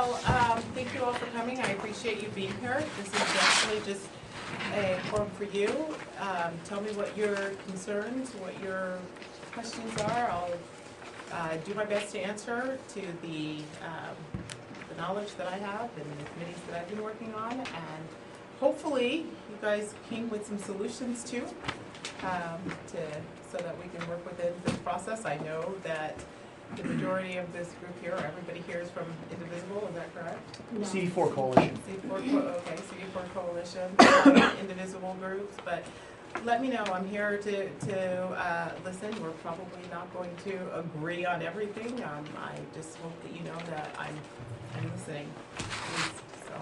Well, thank you all for coming. I appreciate you being here. This is actually just a forum for you. Tell me what your concerns, what your questions are. I'll do my best to answer to the knowledge that I have and the committees that I've been working on. And hopefully you guys came with some solutions too, so that we can work within this process. I know that the majority of this group here, or everybody here, is from Indivisible, is that correct? No. CD4 Coalition. Okay, CD4 Coalition, Indivisible groups, but let me know. I'm here to listen. We're probably not going to agree on everything. I just hope that you know that I'm listening. So.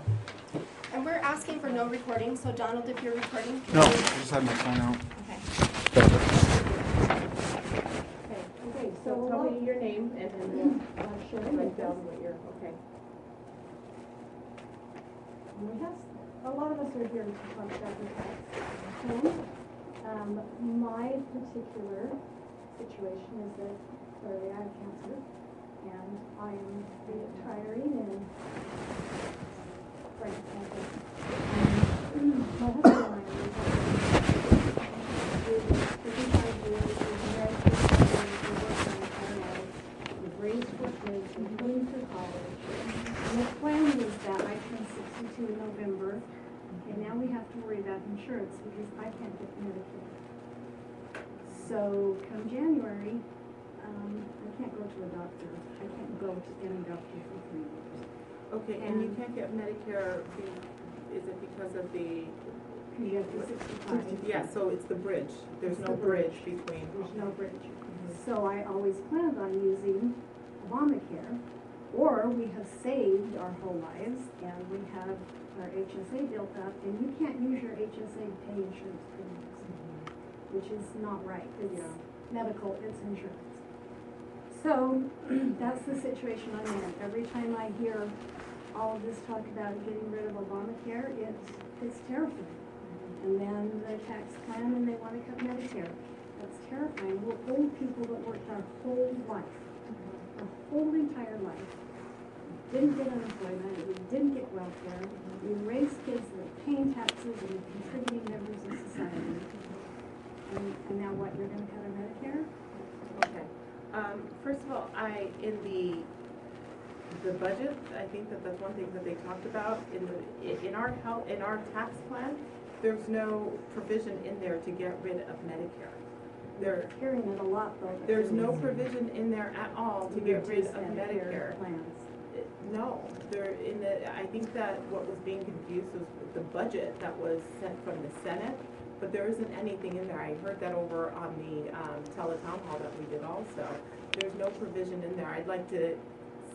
And we're asking for no recording, so Donald, if you're recording. No, I just had my phone out. Okay. Okay, so tell me your name and then we'll write down what you're, okay. We have, a lot of us are here to talk about the tax. My particular situation is that clearly I have cancer, and I am retiring in my husband and I are retiring 55 years, we've married 55 years, we worked on our we've raised 4 kids, we're going through college. And the plan is that I turn 62 in November, and now we have to worry about insurance because I can't get Medicare. So come January, I can't go to a doctor. I can't go to any doctor for 3 years. Okay, and you can't get Medicare, is it because of the? Because you have to 65. Yeah, so it's the bridge. There's It's no the bridge bridge. between. There's no bridge. So I always planned on using Obamacare, or we have saved our whole lives, and we have our HSA built up, and you can't use your HSA to pay insurance premiums, which is not right. It's medical, it's insurance. So that's the situation I'm in. Every time I hear all of this talk about getting rid of Obamacare, it's terrifying. And then the tax plan, and they want to cut Medicare. That's terrifying. We're old people that worked our whole life, our whole entire life. Didn't get unemployment, we didn't get welfare, we raised kids that are paying taxes and contributing members of society. And now what, you're going to cut our Medicare? Okay. First of all, in the budget, I think that's one thing that they talked about in our tax plan. There's no provision in there to get rid of Medicare. They're hearing it a lot though. There's no provision in there at all to get rid of Medicare. Plans. No, I think that what was being confused was the budget that was sent from the Senate, but there isn't anything in there. I heard that over on the teletown hall that we did also. There's no provision in there. I'd like to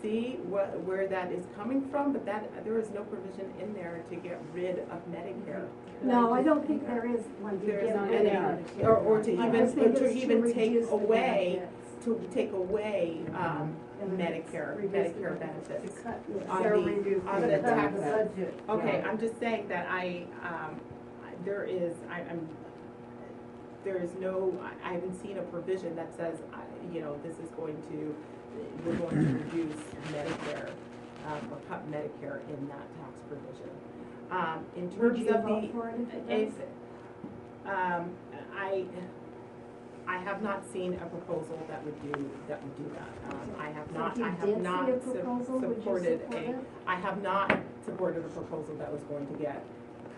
see where that is coming from, but there is no provision in there to get rid of Medicare. No, I don't think there is one to There's get not rid any, of. or to even take reduce the away benefits. Medicare benefits Yes. on the tax. budget. Okay, I'm just saying that I haven't seen a provision that says, we're going to reduce Medicare, or cut Medicare in that tax provision. In terms of vote for it if it does? I have not seen a proposal that would do that. I have not supported a proposal that was going to get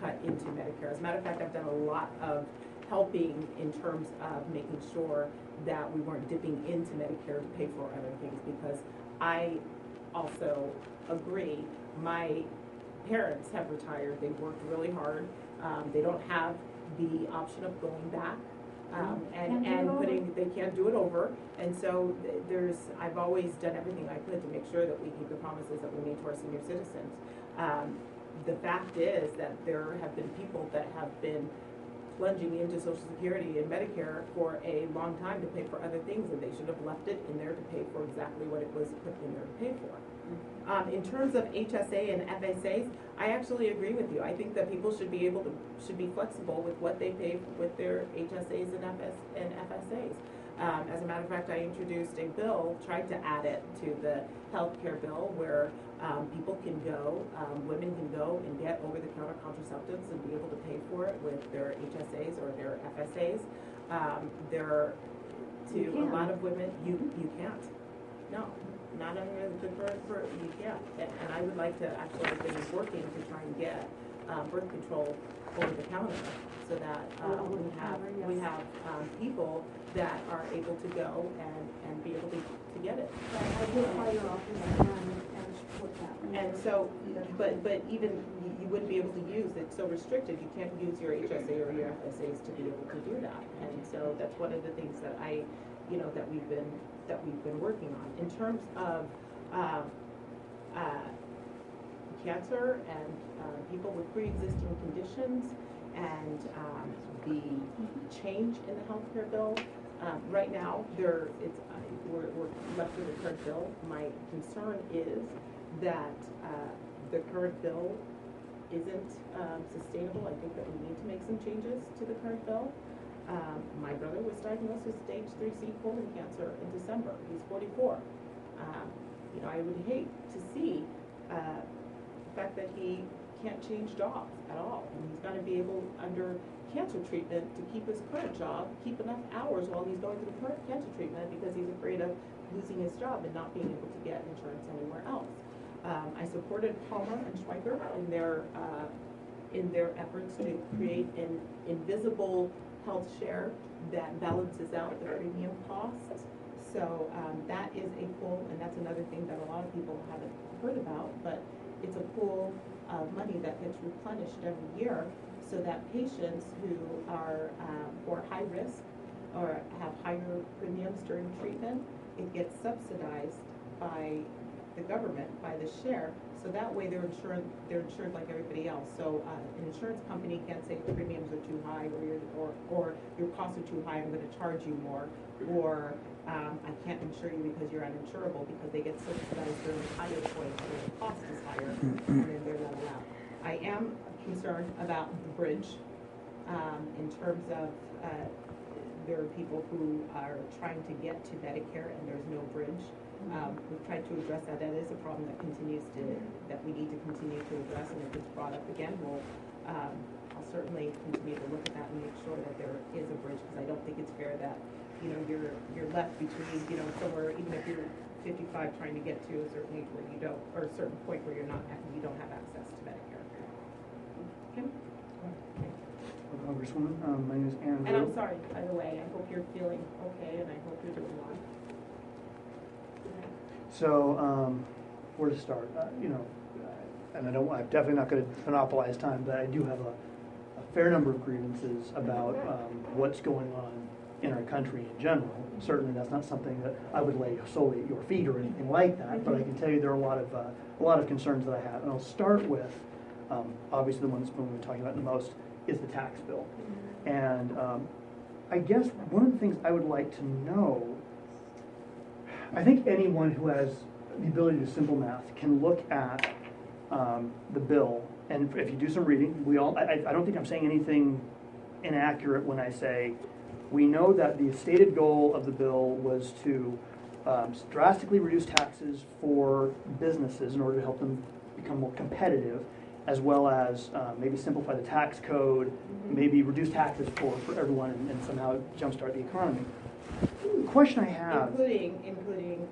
cut into Medicare. As a matter of fact, I've done a lot of helping in terms of making sure that we weren't dipping into Medicare to pay for other things, because I also agree, my parents have retired, they worked really hard, they don't have the option of going back, they can't do it over, and so I've always done everything I could to make sure that we keep the promises that we made to our senior citizens. The fact is that there have been people that have been plunging into Social Security and Medicare for a long time to pay for other things, and they should have left it in there to pay for exactly what it was put in there to pay for. In terms of HSA and FSAs, I actually agree with you. I think that people should be flexible with what they pay with their HSAs and FSAs. As a matter of fact, I introduced a bill, tried to add it to the healthcare bill where people can go, women can go and get over-the-counter contraceptives and be able to pay for it with their HSAs or their FSAs. To a lot of women, you can't. No, not under the current, you can't. And I would like to, actually, I've been working to try and get birth control over the counter so that we have people that are able to go and be able to get it. I did call your office and support that. And so, but even you wouldn't be able to use, it's so restricted, you can't use your HSA or your FSAs to be able to do that. And so that's one of the things that that we've been working on. In terms of cancer and people with pre-existing conditions and the change in the healthcare bill, right now we're left with the current bill. My concern is that the current bill isn't sustainable. I think that we need to make some changes to the current bill. My brother was diagnosed with stage 3C colon cancer in December. He's 44. I would hate to see the fact that he can't change jobs at all. And he's got to be able, under cancer treatment, to keep his current job, keep enough hours while he's going through current cancer treatment because he's afraid of losing his job and not being able to get insurance anywhere else. I supported Palmer and Schweiker in their efforts to create an invisible health share that balances out the premium costs. So that is a pool, and that's another thing that a lot of people haven't heard about, but it's a pool of money that gets replenished every year so that patients who are high risk or have higher premiums during treatment, it gets subsidized by the government, by the share, so that way they're insured like everybody else. So an insurance company can't say the premiums are too high or your costs are too high, I'm going to charge you more, or I can't insure you because you're uninsurable, because they get subsidized during the higher point where the cost is higher and then they're not allowed. I am concerned about the bridge in terms of there are people who are trying to get to Medicare and there's no bridge. We've tried to address that. That is a problem that that we need to continue to address, and if it's brought up again, I'll certainly continue to look at that and make sure that there is a bridge, because I don't think it's fair that you're left between somewhere, even if you're 55 trying to get to a certain age where you don't, or a certain point where you don't have access to Medicare. Kim? Congresswoman, my name is Andrew. And I'm sorry, by the way, I hope you're feeling okay, and I hope you're doing well. So, where to start? And I'm definitely not going to monopolize time, but I do have a fair number of grievances about what's going on in our country in general. Certainly, that's not something that I would lay solely at your feet or anything like that. But I can tell you there are a lot of concerns that I have, and I'll start with obviously the one that's been talking about the most is the tax bill. And I guess one of the things I would like to know, I think anyone who has the ability to do simple math can look at the bill, and if you do some reading, I don't think I'm saying anything inaccurate when I say we know that the stated goal of the bill was to drastically reduce taxes for businesses in order to help them become more competitive, as well as maybe simplify the tax code, maybe reduce taxes for everyone and somehow jumpstart the economy. The question I have, including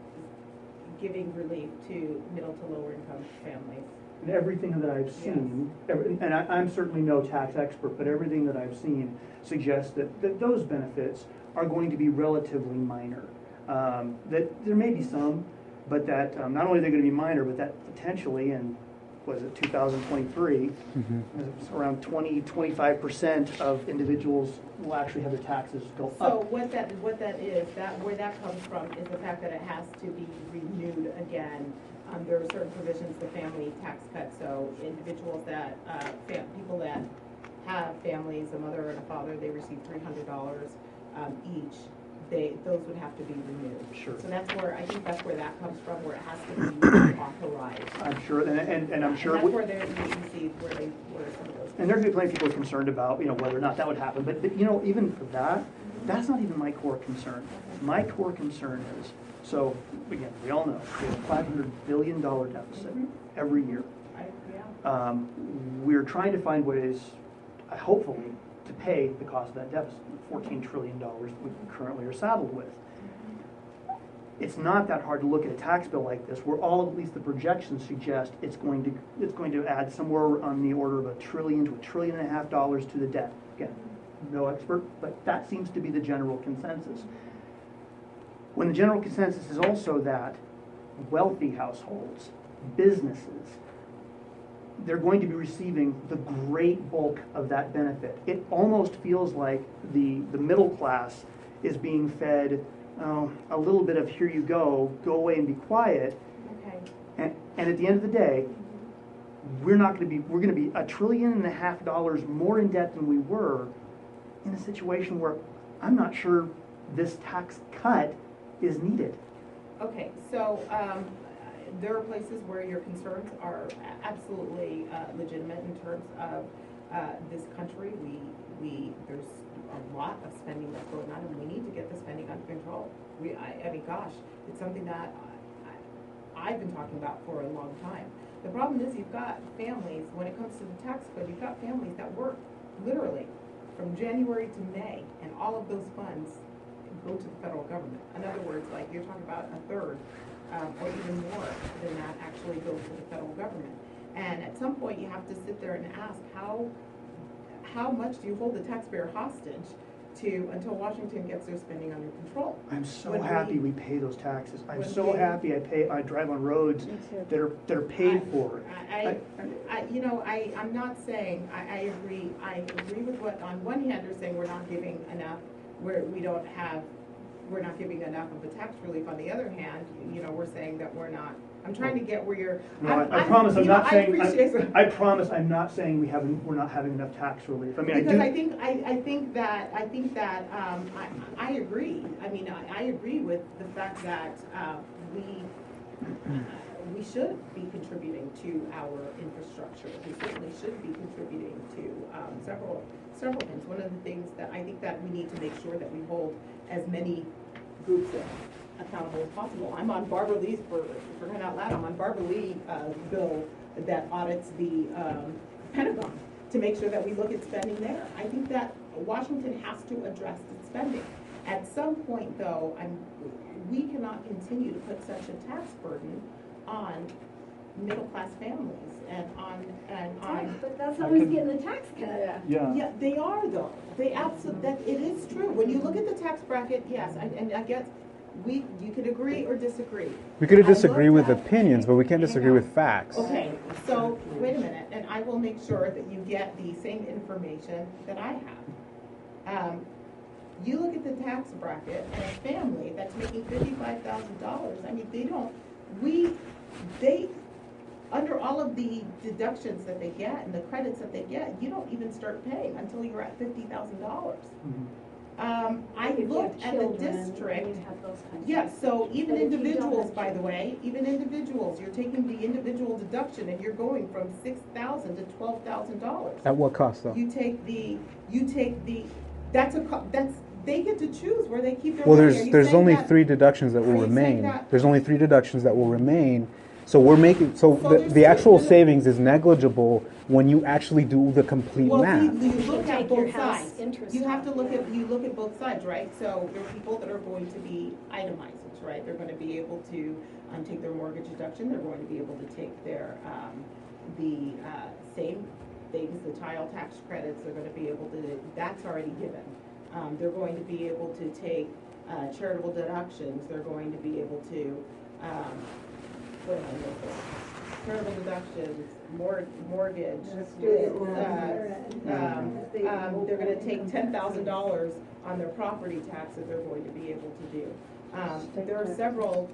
giving relief to middle to lower income families. and everything that I've seen, and I'm certainly no tax expert, but everything that I've seen suggests that those benefits are going to be relatively minor. That there may be some, but that not only are they going to be minor, but that potentially, and was it 2023, around 25% of individuals will actually have their taxes go up. So what that is, where that comes from is the fact that it has to be renewed again. There are certain provisions, the family tax cut, so individuals that, people that have families, a mother and a father, they receive $300 each. Those would have to be renewed. Sure. So I think that's where that comes from, where it has to be authorized. I'm sure, and I'm sure. And that's where you see where some of those. And there's going to be plenty of people concerned about, whether or not that would happen. But even for that, that's not even my core concern. My core concern is, so, again, we all know, we have a $500 billion deficit every year. Yeah. We're trying to find ways, hopefully, to pay the cost of that deficit, $14 trillion we currently are saddled with. It's not that hard to look at a tax bill like this, where all, at least the projections suggest, it's going to add somewhere on the order of $1 trillion to $1.5 trillion to the debt. Again, no expert, but that seems to be the general consensus. When the general consensus is also that wealthy households, businesses, they're going to be receiving the great bulk of that benefit. It almost feels like the middle class is being fed a little bit of here you go away and be quiet. Okay. And at the end of the day, we're going to be $1.5 trillion more in debt than we were, in a situation where I'm not sure this tax cut is needed. Okay, so there are places where your concerns are absolutely legitimate in terms of this country. There's a lot of spending that's going on, and we need to get the spending under control. I mean, gosh, it's something that I've been talking about for a long time. The problem is you've got families, when it comes to the tax code, you've got families that work literally from January to May, and all of those funds go to the federal government. In other words, like you're talking about a third or even more than that actually goes to the federal government. And at some point you have to sit there and ask how much do you hold the taxpayer hostage to until Washington gets their spending under control? I'm so happy we pay those taxes. I'm so happy I drive on roads that are paid for. I'm not saying, I agree with what, on one hand, they're saying we're not giving enough, we're not giving enough of a tax relief. On the other hand, we're saying that we're not. I'm trying to get where you're. No, I promise I'm not saying. I promise I'm not saying we're not having enough tax relief. I mean, because I think that I agree. I mean, I agree with the fact that we should be contributing to our infrastructure. We certainly should be contributing to several things. One of the things that I think that we need to make sure that we hold as many groups accountable as possible. I'm on Barbara Lee's, for crying out loud, I'm on Barbara Lee bill that audits the Pentagon to make sure that we look at spending there. I think that Washington has to address its spending. At some point, though, we cannot continue to put such a tax burden on middle-class families and on. But that's always getting the tax cut. Yeah, they are though. They absolutely. It is true. When you look at the tax bracket, yes, and I guess you could agree or disagree. We could disagree with opinions, but we can't disagree with facts. Okay, so wait a minute, and I will make sure that you get the same information that I have. You look at the tax bracket and a family that's making $55,000. I mean, they under all of the deductions that they get and the credits that they get, you don't even start paying until you're at $50,000. I looked at the district. Yes, so even individuals, by the way, you're taking the individual deduction and you're going from $6,000 to $12,000. At what cost, though? They get to choose where they keep their money. Well, there's only 3 deductions that will remain. There's only 3 deductions that will remain. So we're making the actual savings is negligible when you actually do the complete math. You look at both sides. You have to look at both sides, right? So there are people that are going to be itemizers, right? They're going to be able to take their mortgage deduction. They're going to be able to take their the same things, the child tax credits. They're going to be able to. That's already given. They're going to be able to take charitable deductions. They're going to be able to. Charitable deductions, mortgage. They're going to take $10,000 on their property taxes. They're going to be able to do. There are several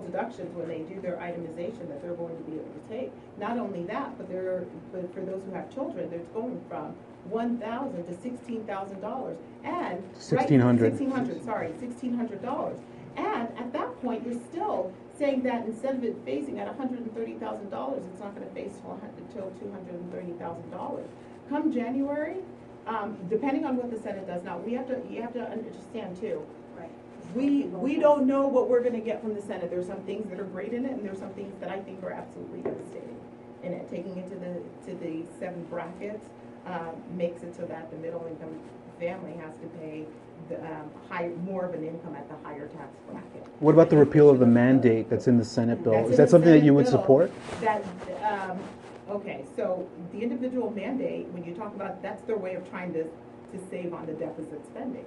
deductions when they do their itemization that they're going to be able to take. Not only that, but for those who have children, they're going from $1,000 to $16,000 and $1,600. And at that point, you're still saying that instead of it phasing at $130,000, it's not going to phase until $230,000. Come January, Depending on what the Senate does now, you have to understand too, Right. we don't know what we're gonna get from the Senate. There's some things that are great in it, and there's some things that I think are absolutely devastating in it. Taking it to the 7 brackets, makes it so that the middle income family has to pay the, more of an income at the higher tax bracket. What about the repeal of the mandate that's in the Senate bill? That's Is in that the something that Senate you would bill. support? That, okay, so the individual mandate, when you talk about, that's their way of trying to save on the deficit spending.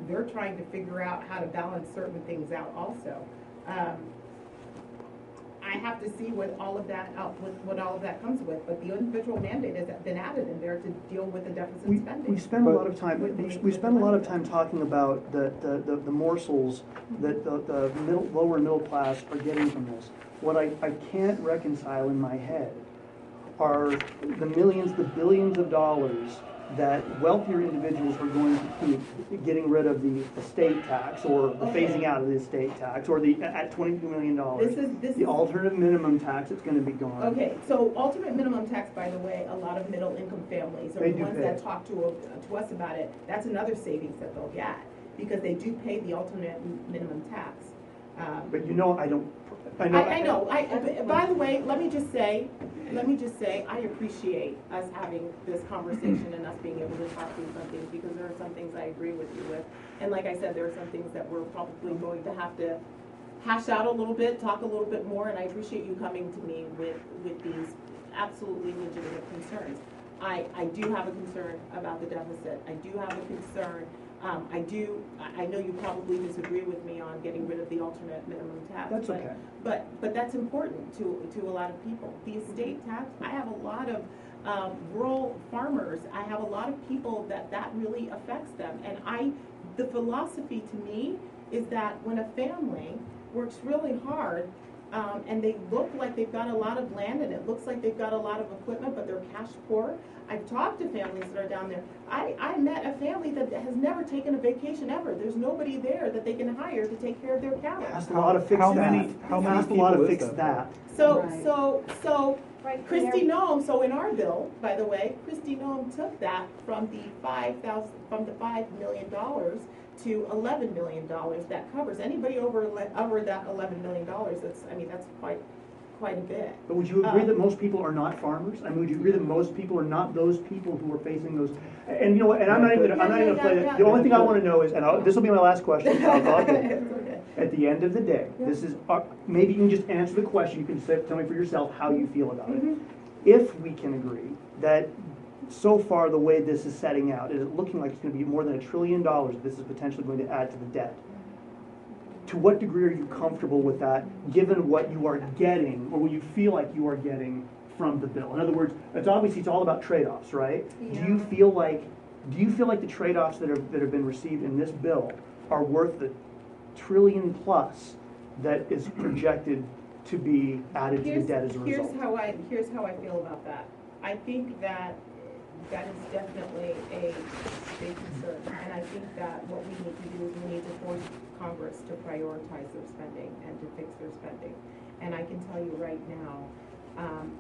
They're trying to figure out how to balance certain things out also. I have to see what all of that comes with, but the individual mandate has been added in there to deal with the deficit spending. We spend a lot of time, With we the spend a lot of money. time talking about the morsels that the lower middle class are getting from this. What I can't reconcile in my head are the millions, the billions of dollars that wealthier individuals are going to be getting rid of the estate tax, or the phasing out of the estate tax, or at $22 million. The alternative minimum tax that's going to be gone. Okay, so ultimate minimum tax, by the way, a lot of middle income families are They the do ones pay that it. talk to us about it. That's another savings that they'll get, because they do pay the ultimate minimum tax. But you know, I know. By the way, let me just say, I appreciate us having this conversation and us being able to talk through some things, because there are some things I agree with you with. And like I said, there are some things that we're probably going to have to hash out a little bit, talk a little bit more, and I appreciate you coming to me with these absolutely legitimate concerns. I do have a concern about the deficit. I do have a concern. I know you probably disagree with me on getting rid of the alternate minimum tax. That's okay. But that's important to a lot of people. The estate tax, I have a lot of rural farmers. I have a lot of people that really affects them. And the philosophy to me is that when a family works really hard, and they look like they've got a lot of land, and it looks like they've got a lot of equipment, but they're cash poor. I've talked to families that are down there. I met a family that has never taken a vacation ever. There's nobody there that they can hire to take care of their cows. Asked a lot of fix How that. many Asked a lot of people fix is that. Right. So Right Christy there. Noem, so in our bill, by the way, Christy Noem took that from the $5 million to $11 million. That covers anybody over that $11 million. That's quite a bit. But would you agree that most people are not farmers? I mean, would you agree that most people are not those people who are facing those? And you know what? And I'm not even gonna play that. The only thing I want to know is, and this will be my last question. Okay. At the end of the day, this is maybe you can just answer the question. You can tell me for yourself how you feel about it. If we can agree that so far the way this is setting out, it is looking like it's going to be more than $1 trillion. This is potentially going to add to the debt. To what degree are you comfortable with that, given what you are getting, or what you feel like you are getting from the bill? In other words, it's all about trade-offs, right? Yeah. Do you feel like the trade-offs that have been received in this bill are worth the $1 trillion plus that is projected to be added to the debt as a result? Here's how I feel about that. I think that is definitely a big concern, and I think that what we need to do is we need to force Congress to prioritize their spending and to fix their spending. And I can tell you right now,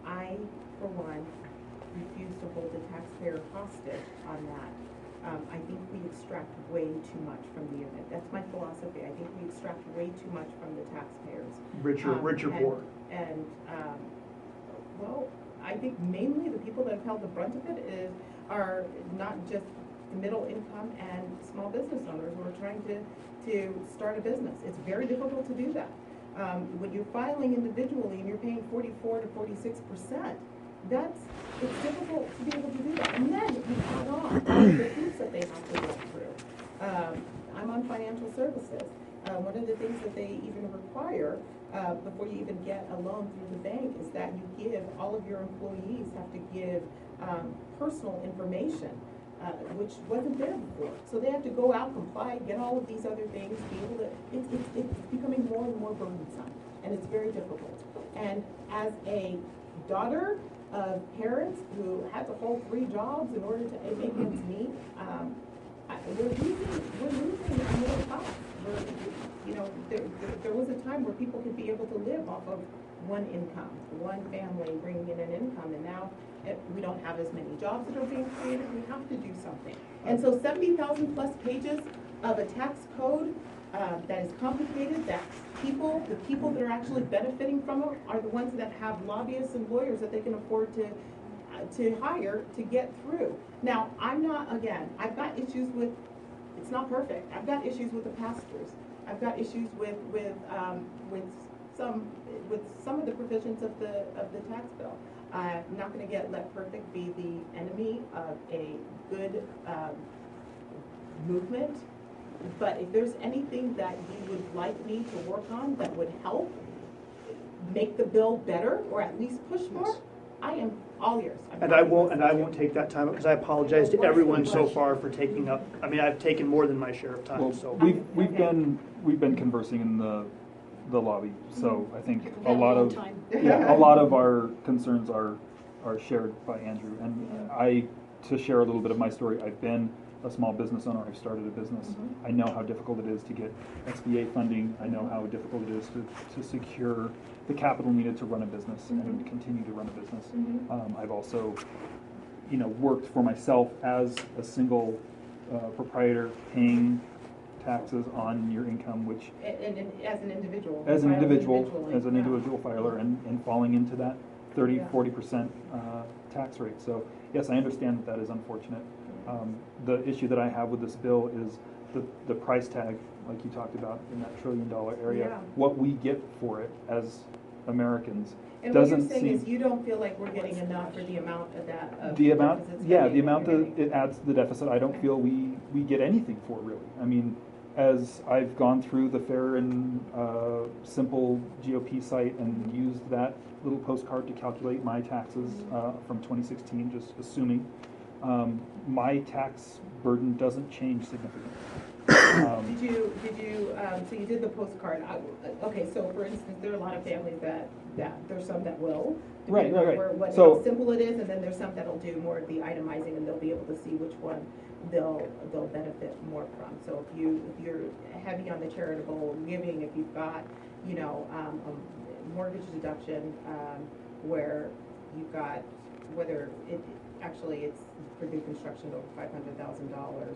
I, for one, refuse to hold the taxpayer hostage on that. I think we extract way too much from the unit. That's my philosophy. I think we extract way too much from the taxpayers. Richer poor. Well, I think mainly the people that have held the brunt of it are not just the middle income and small business owners who are trying to start a business. It's very difficult to do that. When you're filing individually and you're paying 44 to 46%, it's difficult to be able to do that. And then you add on all of the hoops that they have to go through. I'm on financial services. One of the things that they even require before you even get a loan through the bank is that all of your employees have to give personal information, which wasn't there before. So they have to go out, comply, get all of these other things, be able to, it's becoming more and more burdensome, and it's very difficult. And as a daughter of parents who had to hold 3 jobs in order to make ends meet, we're losing the middle class. there was a time where people could be able to live off of one income, one family bringing in an income, and now we don't have as many jobs that are being created, we have to do something. And so 70,000 plus pages of a tax code that is complicated, that the people that are actually benefiting from it are the ones that have lobbyists and lawyers that they can afford to hire to get through. Now, I've got issues with, it's not perfect, I've got issues with the pass-throughs. I've got issues with some of the provisions of the tax bill. I'm not gonna let perfect be the enemy of a good movement, but if there's anything that you would like me to work on that would help make the bill better, or at least push more, I am all ears. And I won't take that time up, because I apologize to everyone so far for taking up, I mean, I've taken more than my share of time, Well, so. we've been conversing in the lobby, so I think a lot of our concerns are shared by Andrew. And to share a little bit of my story, I've been a small business owner. I've started a business. I know how difficult it is to get SBA funding. I know how difficult it is to secure the capital needed to run a business and continue to run a business. I've also, worked for myself as a single proprietor, paying taxes on your income, which And as an individual. as an Yeah. individual filer, and falling into that 40% tax rate. So yes, I understand that is unfortunate. The issue that I have with this bill is the price tag, like you talked about, in that $1 trillion area. Yeah. What we get for it as Americans And what you're doesn't saying is seem. you don't feel like we're getting enough for the amount of that, of The amount, deficit yeah, spending the that amount you're that getting. it adds to the deficit, I don't feel we get anything for, really. I mean, as I've gone through the fair and simple GOP site and used that little postcard to calculate my taxes from 2016, just assuming, my tax burden doesn't change significantly. Did you, so you did the postcard. Okay, so for instance, there are a lot of families that there's some that will, Right. depending on what, So- how simple it is, and then there's some that'll do more of the itemizing, and they'll be able to see which one they'll benefit more from. So if you're heavy on the charitable giving, if you've got, a mortgage deduction, where you've got, whether it's for new construction over $500,000,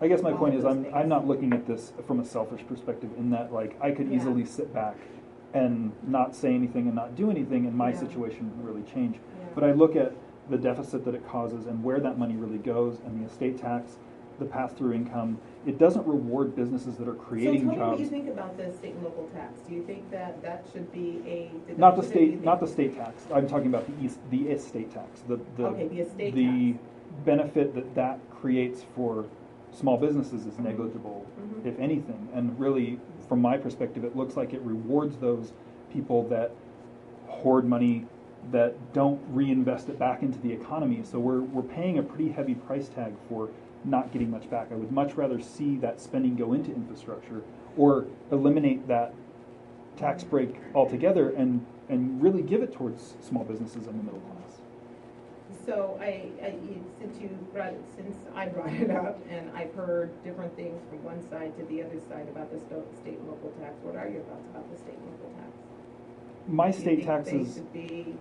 I guess my all point of is those I'm things. not looking at this from a selfish perspective, in that, like, I could Yeah. easily sit back and not say anything and not do anything, and my Yeah. situation wouldn't really change. Yeah. But I look at the deficit that it causes and where that money really goes, and the estate tax, the pass-through income. It doesn't reward businesses that are creating So tell me what you jobs. think about the state and local tax. Do you think that should be a deduction? Not the or do you state, think- not the state tax. I'm talking about the estate tax. Okay, the estate the tax. benefit that creates for small businesses is negligible, Mhm. if anything. And really, from my perspective, it looks like it rewards those people that hoard money, that don't reinvest it back into the economy. So we're paying a pretty heavy price tag for not getting much back. I would much rather see that spending go into infrastructure, or eliminate that tax break altogether and really give it towards small businesses and the middle class. So since I brought it up, and I've heard different things from one side to the other side about the state and local tax, what are your thoughts about the state and local tax? My Do you state think taxes, they should be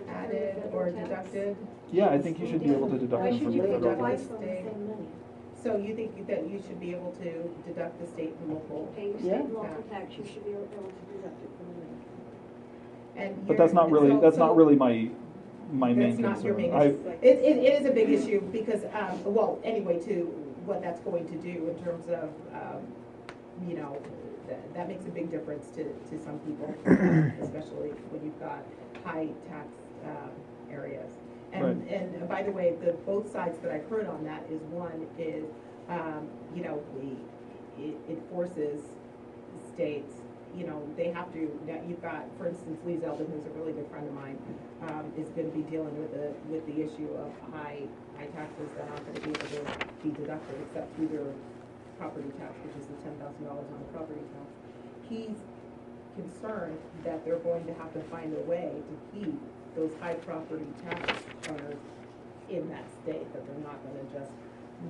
added or deducted? yeah, I think you should be able to deduct Why them should from you the federal deduct government. twice from the same money? So you think that you should be able to deduct the state and local? Paying state and local tax, you should be able to deduct it from the money. And But that's not really, so- that's not really my main That's not your concern. main issue. It is a big issue because, anyway, to what that's going to do in terms of, that makes a big difference to some people, especially when you've got high tax areas. And by the way, both sides that I've heard on that is, one is, it forces states, they have to, now you've got, for instance, Lee Zeldin, who's a really good friend of mine, is gonna be dealing with the issue of high taxes that aren't gonna be able to be deducted except through their property tax, which is the $10,000 on the property tax. He's concerned that they're going to have to find a way to keep those high property tax owners in that state, that they're not gonna just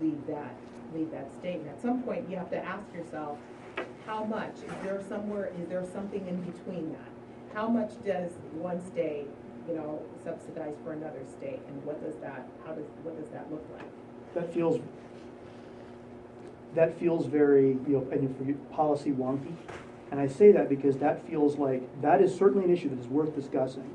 leave that state. And at some point, you have to ask yourself, how much? Is there something in between that? How much does one state, subsidize for another state, and what does that look like? That feels very, policy wonky. And I say that because that feels like, that is certainly an issue that is worth discussing.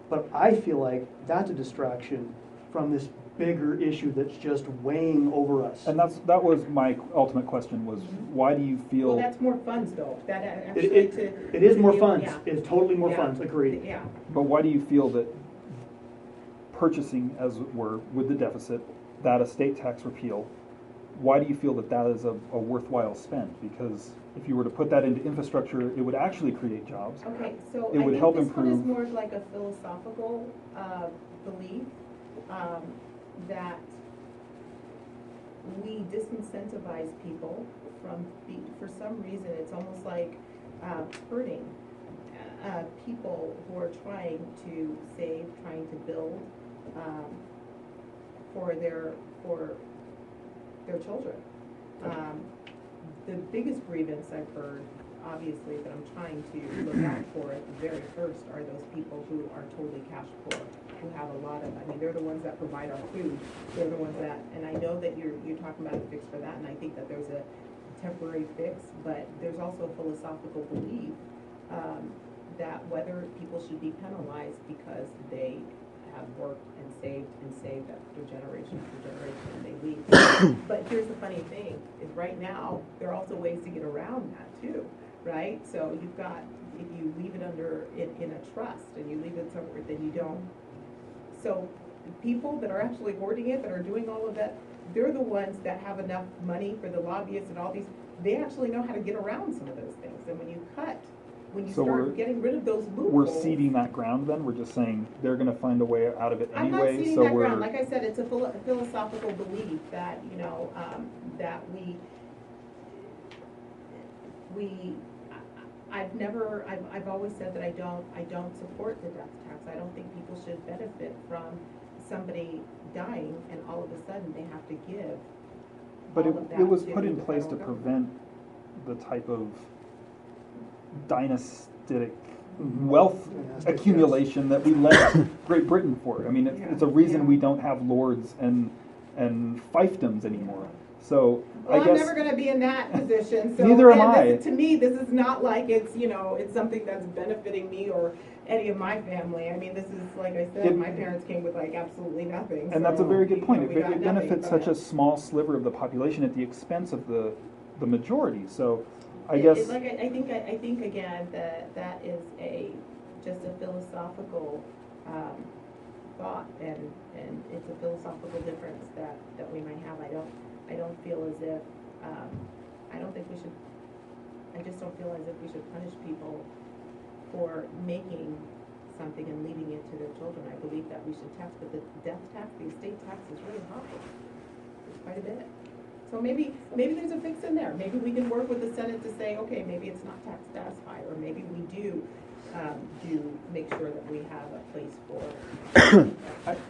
But I feel like that's a distraction from this bigger issue that's just weighing over us. And that was my ultimate question was, why do you feel? Well, that's more funds though. That actually It is more funds. Yeah. It's totally more Yeah. funds, agreed. Yeah. But why do you feel that purchasing, as it were, with the deficit, that estate tax repeal, why do you feel that that is a worthwhile spend? Because if you were to put that into infrastructure, it would actually create jobs. Okay, so It I would think help this one is improve- more of like a philosophical belief that we disincentivize people for some reason, it's almost like hurting people who are trying to save, trying to build for their children. The biggest grievance I've heard, obviously, that I'm trying to look out for at the very first are those people who are totally cash poor, who have a lot of, they're the ones that provide our food. They're the ones that, and I know that you're talking about a fix for that, and I think that there's a temporary fix, but there's also a philosophical belief that whether people should be penalized because they have worked and saved after generation after generation, and they leave. But here's the funny thing, is right now, there are also ways to get around that too, right? So you've got, if you leave it in a trust, and you leave it somewhere, then you don't. So people that are actually hoarding it, that are doing all of that, they're the ones that have enough money for the lobbyists and all these, they actually know how to get around some of those things. And when you So start getting rid of those loopholes. We're ceding that ground then? We're just saying they're going to find a way out of it I'm not anyway? ceding So that we're ground. Like I said, it's a philosophical belief that, that I've always said that I don't support the death tax. I don't think people should benefit from somebody dying and all of a sudden they have to give. But all of that it was to put in the place to federal prevent the type of dynastic Mhm. wealth Dynastic, accumulation that we left Great Britain for. I mean, it's a reason Yeah. we don't have lords and fiefdoms anymore. So Well, I guess I'm never gonna be in that position, so. Neither am and I. To me, this is not like it's, it's something that's benefiting me or any of my family. I mean, this is, like I said, my parents came with like absolutely nothing. and that's a so, very good point. we It got nothing, benefits such but- a small sliver of the population at the expense of the majority. So I It- guess it- like I think again that is just a philosophical thought, and it's a philosophical difference that we might have. I don't feel as if I just don't feel as if we should punish people for making something and leaving it to their children. I believe that we should tax, but the death tax, the estate tax is really high. It's quite a bit. So maybe there's a fix in there. Maybe we can work with the Senate to say, okay, maybe it's not taxed as high, or maybe we do make sure that we have a place for.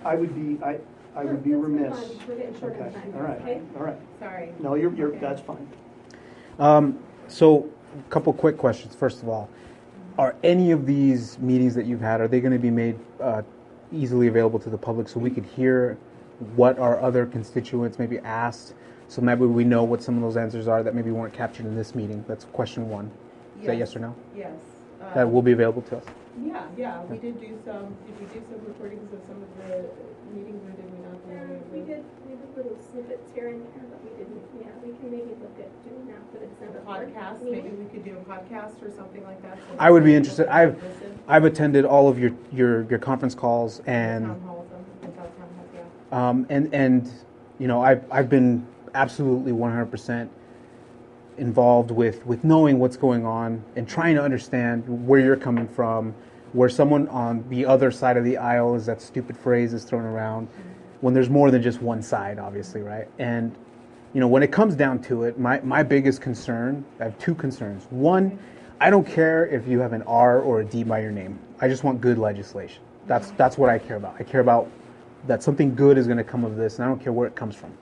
I would be Let's move remiss. on. We're getting short Okay, on time. all right, Okay? all right. Sorry. No, you're, Okay. that's fine. So, a couple quick questions. First of all, are any of these meetings that you've had, are they going to be made easily available to the public so we could hear what our other constituents maybe asked? So maybe we know what some of those answers are that maybe weren't captured in this meeting. That's question one. Is that yes or no? Yes. That will be available to us. Yeah, we did do some recordings of some of the meetings, or did we not? We did little snippets here and there, but we didn't, we can maybe look at doing that for the December Podcast, meeting. maybe we could do a podcast or something like that. So I would be people interested. can listen. I've attended all of your conference calls and Town hall, some town halls, yeah. and I've been absolutely 100% involved with knowing what's going on and trying to understand where you're coming from, where someone on the other side of the aisle, as that stupid phrase is thrown around, when there's more than just one side, obviously, right? And when it comes down to it, my biggest concern, I have two concerns. One, I don't care if you have an R or a D by your name. I just want good legislation. That's what I care about. I care about that something good is going to come of this, and I don't care where it comes from.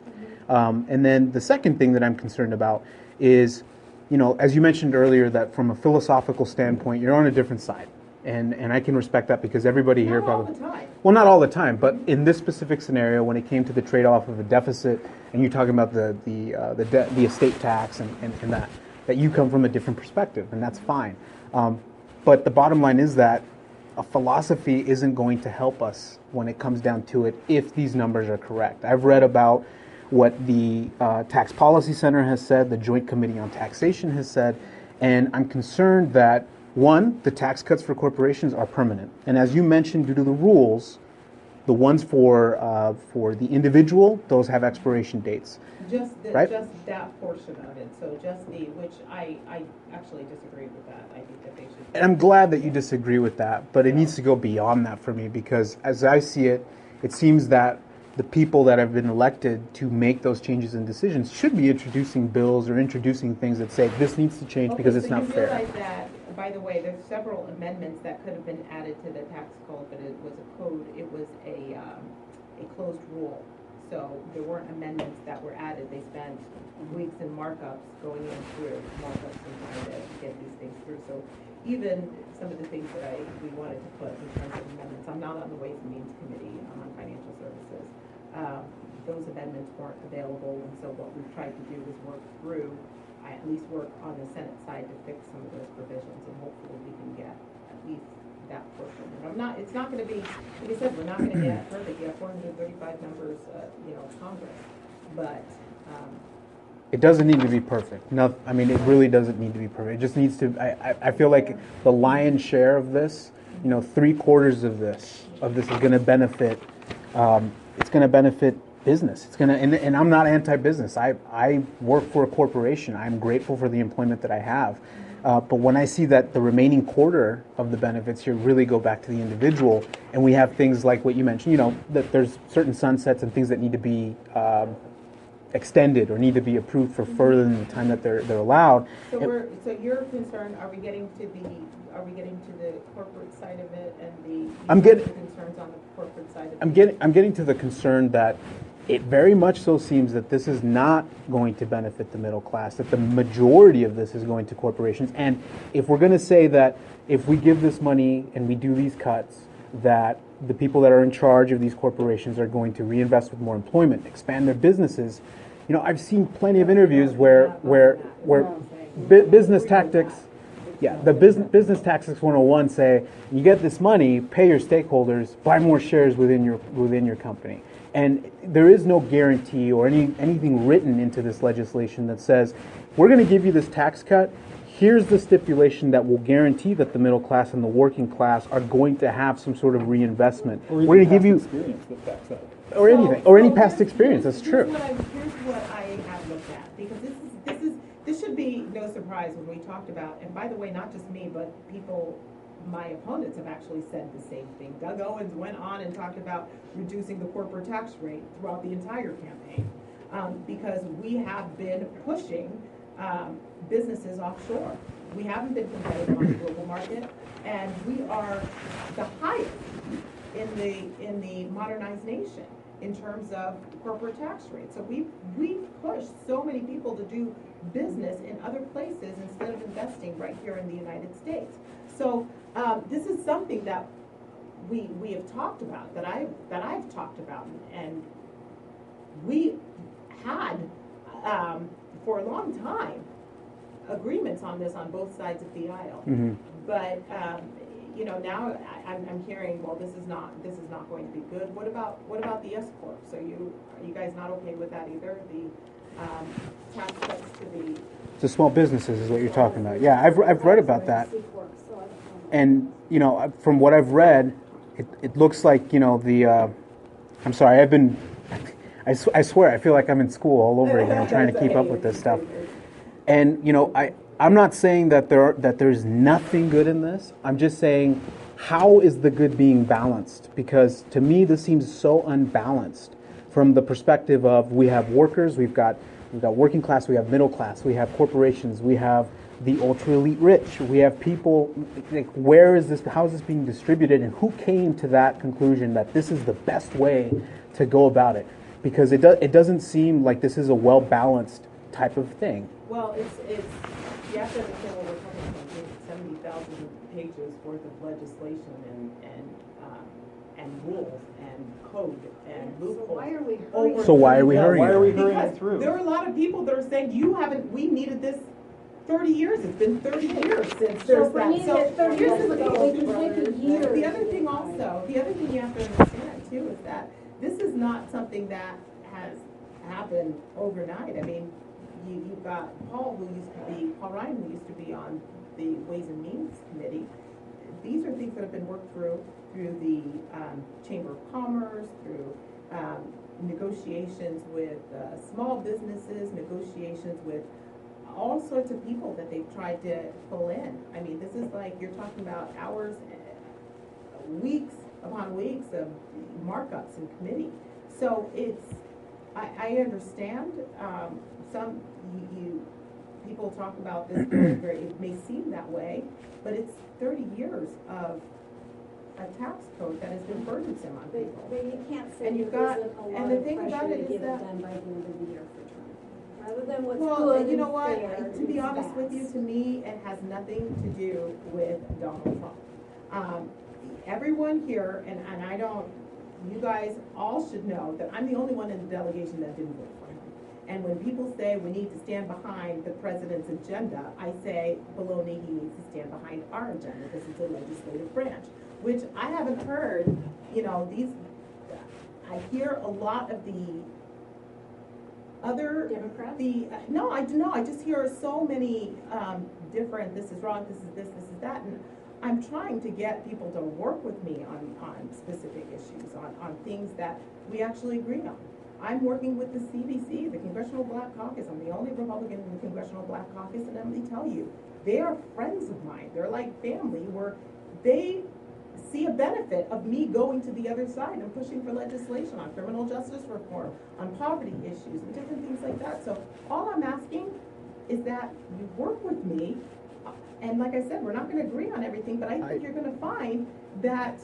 And then the second thing that I'm concerned about is as you mentioned earlier, that from a philosophical standpoint, you're on a different side. And I can respect that because everybody here Not all probably... the time. Well, not all the time, but in this specific scenario, when it came to the trade-off of a deficit, and you're talking about the estate tax and that you come from a different perspective, and that's fine. But the bottom line is that a philosophy isn't going to help us when it comes down to it if these numbers are correct. I've read about what the Tax Policy Center has said, the Joint Committee on Taxation has said, and I'm concerned that, one, the tax cuts for corporations are permanent. And as you mentioned, due to the rules, the ones for the individual, those have expiration dates. Just right? just that portion of it, so just which I actually disagree with that. I think that they should. And I'm glad that you disagree with that, but it needs to go beyond that for me, because as I see it, it seems that the people that have been elected to make those changes and decisions should be introducing bills or introducing things that say this needs to change because it's not fair. You realize that, by the way, there's several amendments that could have been added to the tax code, but it was a code, it was a closed rule. So there weren't amendments that were added. They spent weeks in markups going in through markups and trying to get these things through. So even some of the things that we wanted to put in terms of amendments, I'm not on the Ways and Means Committee, I'm on Financial Services. Those amendments weren't available, and so what we've tried to do is work through, at least work on the Senate side to fix some of those provisions, and hopefully we can get at least that portion. And it's not going to be, like I said, we're not going to get perfect. You have 435 members, Congress, but. It doesn't need to be perfect. No, I mean, it really doesn't need to be perfect. It just needs to. I feel like the lion's share of this, 3/4 of this is going to benefit. It's going to benefit business. It's going to, and I'm not anti-business. I work for a corporation. I'm grateful for the employment that I have. But when I see that the remaining quarter of the benefits here really go back to the individual, and we have things like what you mentioned, that there's certain sunsets and things that need to be extended or need to be approved for further than the time that they're allowed. So so you're concerned, are we getting to the corporate side of it and I'm getting concerns on the corporate side of it? I'm getting to the concern that it very much so seems that this is not going to benefit the middle class, that the majority of this is going to corporations. And if we're going to say that if we give this money and we do these cuts, that the people that are in charge of these corporations are going to reinvest with more employment, expand their businesses. I've seen plenty of interviews where business tactics, the business tactics 101 say, you get this money, pay your stakeholders, buy more shares within your company. And there is no guarantee or anything written into this legislation that says, we're going to give you this tax cut. Here's the stipulation that will guarantee that the middle class and the working class are going to have some sort of reinvestment. We're going to give you experience that backs up. or anything, or any past experience. That's true. Here's what I have looked at, because this should be no surprise when we talked about, and by the way, not just me, but people. My opponents have actually said the same thing. Doug Owens went on and talked about reducing the corporate tax rate throughout the entire campaign because we have been pushing businesses offshore. We haven't been competitive on the global market, and we are the highest in the modernized nation in terms of corporate tax rates. So we've pushed so many people to do business in other places instead of investing right here in the United States. So this is something that we have talked about, that I've talked about, and we had for a long time agreements on this on both sides of the aisle. Mm-hmm. But now I'm hearing, well, this is not going to be good. What about the S corp? So are you guys not okay with that either? The tax cuts to small businesses is what you're talking about. Yeah, I've read about that. And from what I've read, it looks like I'm sorry, I swear I feel like I'm in school all over again trying to keep up with this stuff. And I'm not saying that there's nothing good in this. I'm just saying, how is the good being balanced? Because to me, this seems so unbalanced from the perspective of we have workers, we've got working class, we have middle class, we have corporations, we have the ultra elite rich, we have people. Like, where is this? How is this being distributed? And who came to that conclusion that this is the best way to go about it? Because it doesn't seem like this is a well balanced type of thing. Well, you have to understand what we're talking about, 70,000 pages worth of legislation and rules and code and loopholes. So why are we over hurrying? So why are we Yeah, hurrying? why are we hurrying Because it through? there are a lot of people that are saying, we needed this 30 years, it's been 30 years since So there's if we that. needed it 30 here's years the ago, thing. we can take a year. The other thing you have to understand too is that this is not something that has happened overnight. I mean, you've got Paul Ryan, who used to be on the Ways and Means Committee. These are things that have been worked through the Chamber of Commerce, through negotiations with small businesses, negotiations with all sorts of people that they've tried to pull in. I mean, this is like, you're talking about hours, weeks upon weeks of markups in committee. So I understand, people talk about this very, it may seem that way, but it's 30 years of a tax code that has been burdensome on people. But you can't say And there you've got- isn't a and lot the of thing pressure about to it is get it that- done by the end of the year for Trump. Rather than what's Well, good you know and what, fair to be and honest with you, fast. to me, it has nothing to do with Donald Trump. Everyone here, and I don't, you guys all should know that I'm the only one in the delegation that didn't vote for him. And when people say we need to stand behind the president's agenda, I say, baloney, he needs to stand behind our agenda. This is the legislative branch, which I haven't heard, I hear a lot of the other Democrats? No, I do not. I just hear so many different, this is wrong, this is this, this is that, and I'm trying to get people to work with me on specific issues, on things that we actually agree on. I'm working with the CBC, the Congressional Black Caucus. I'm the only Republican in the Congressional Black Caucus, and let me tell you, they are friends of mine. They're like family, where they see a benefit of me going to the other side and pushing for legislation on criminal justice reform, on poverty issues, and different things like that. So all I'm asking is that you work with me, and like I said, we're not going to agree on everything, but I think you're going to find that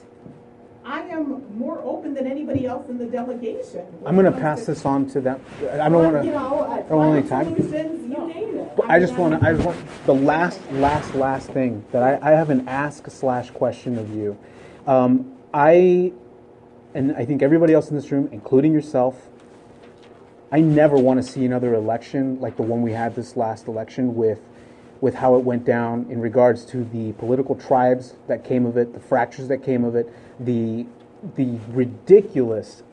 I am more open than anybody else in the delegation. I'm going to pass this on to them. I don't want to. You know, I don't want any time. solutions, you name it. But I just want the last thing that I have an ask/question of you. I think everybody else in this room, including yourself, I never want to see another election like the one we had this last election with how it went down in regards to the political tribes that came of it, the fractures that came of it, the ridiculous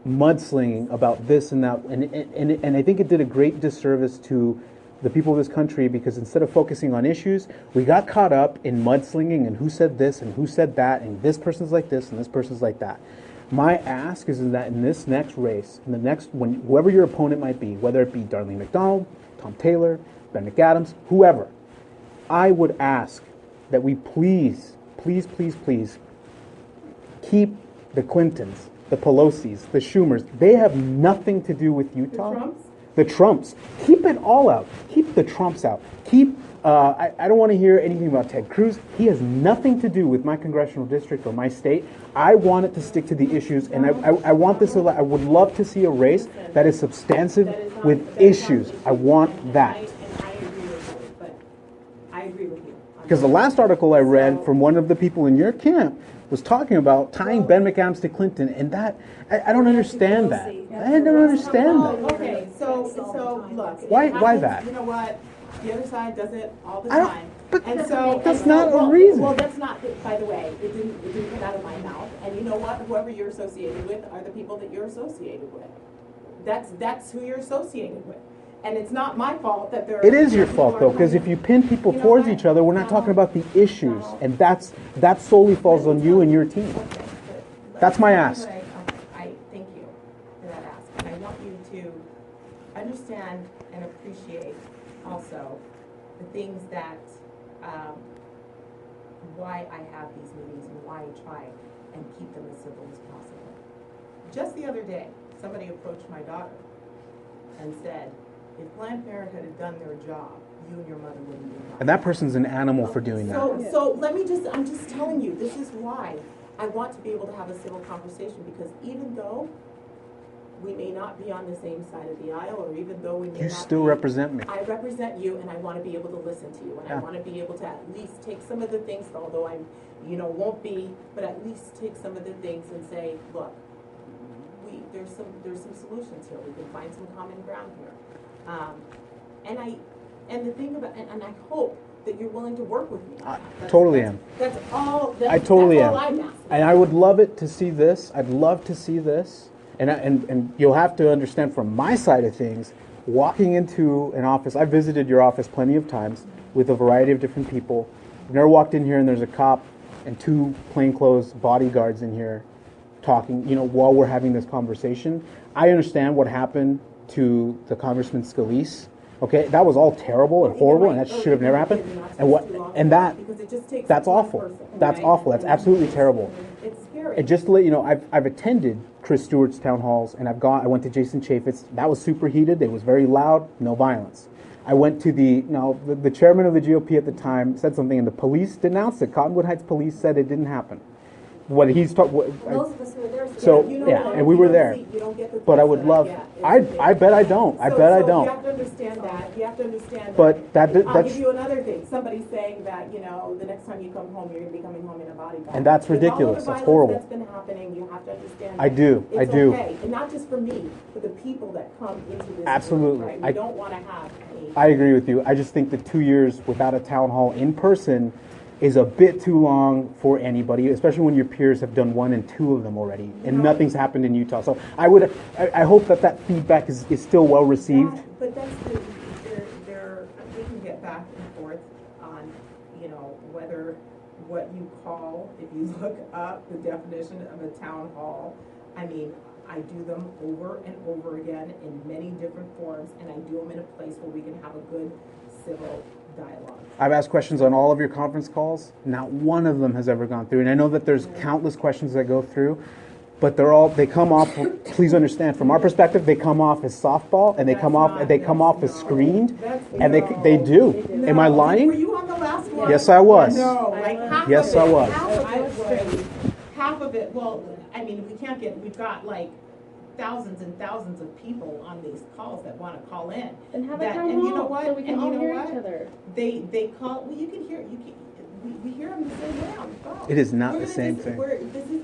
mudslinging about this and that, and I think it did a great disservice to the people of this country, because instead of focusing on issues, we got caught up in mudslinging and who said this and who said that, and this person's like this and this person's like that. My ask is that in this next race, whoever your opponent might be, whether it be Darlene McDonald, Tom Taylor, Ben McAdams, whoever, I would ask that we please keep the Clintons, the Pelosi's, the Schumers. They have nothing to do with Utah. The Trumps? The Trumps. Keep it all out. Keep the Trumps out. I don't want to hear anything about Ted Cruz. He has nothing to do with my congressional district or my state. I want it to stick to the issues, and I want this. I would love to see a race that is substantive with issues. I want that. And I agree with you, but I agree with you. Because the last article I read from one of the people in your camp was talking about tying Ben McAdams to Clinton, and that I don't understand that. I don't understand that. Okay, so look. Why happens, that? You know what? The other side does it all the I don't- time. but And so that's not a reason. Well, that's not. By the way, it didn't come out of my mouth. And you know what? Whoever you're associated with are the people that you're associated with. That's who you're associated with. And it's not my fault that there. It is your fault, though, because if you pin people You know towards what? each other, we're not talking about the issues, No. and that solely falls on you and your team. Okay, but That's my ask. I thank you for that ask, and I want you to understand and appreciate also the things that, why I have these meetings and why I try and keep them as civil as possible. Just the other day, somebody approached my daughter and said, if Planned Parenthood had done their job, you and your mother wouldn't be alive. And that person's an animal for doing that. So I'm just telling you, this is why I want to be able to have a civil conversation, because even though we may not be on the same side of the aisle, or even though we may You not still be, represent me. I represent you, and I want to be able to listen to you, and I Yeah. want to be able to at least take some of the things, although I'm, won't be, but at least take some of the things and say, look, there's some solutions here. We can find some common ground here. And the thing about, and I hope that you're willing to work with me. I totally am. That's all. I totally that's all am. I'm asking. And I would love it to see this. I'd love to see this. And you'll have to understand from my side of things, walking into an office, I've visited your office plenty of times with a variety of different people. I've never walked in here and there's a cop and two plainclothes bodyguards in here talking, while we're having this conversation. I understand what happened to the Congressman Scalise. Okay, that was all terrible and horrible, and that should have never happened. That's awful. That's awful. That's absolutely terrible. It's scary. And just to let you know, I've attended Chris Stewart's town halls, and I went to Jason Chaffetz. That was super heated. It was very loud. No violence. I went to the chairman of the GOP at the time said something, and the police denounced it. Cottonwood Heights police said it didn't happen. What he's talking. Those of us who were there. So You yeah, don't- and we you were don't there. see- you don't get the But I things would that love. get. I bet I don't. I So- bet I so don't. You have to understand that. You have to understand But that. I'll that's give you another thing. Somebody's saying that, the next time you come home, you're going to be coming home in a body bag. And that's With all of the ridiculous. That's violence horrible. That's been happening. You have to understand. I do. It's I do. okay. And not just for me, but the people that come into this. Absolutely. Room, right? We I- don't want to have I agree with you. I just think that 2 years without a town hall in person is a bit too long for anybody, especially when your peers have done 1 and 2 of them already, and nothing's happened in Utah. So I hope that feedback is still well received. But that's we can get back and forth on, whether what you call, if you look up the definition of a town hall, I do them over and over again in many different forms, and I do them in a place where we can have a good civil dialogue. I've asked questions on all of your conference calls. Not one of them has ever gone through. And I know that there's countless questions that go through, but they come off, please understand, from our perspective, they come off as softball, and they come off as screened, and they do. Am I lying? Were you on the last one? Yes, I was. No, like half Yes, of it. I was. Half of it, well, we've got like thousands and thousands of people on these calls that want to call in. And have a That- town and you know hall, what? so we can And all you know hear what? each other. They call, well, you can hear, we hear them the same way on the phone. It is not We're the gonna same dis- thing. we're- This is,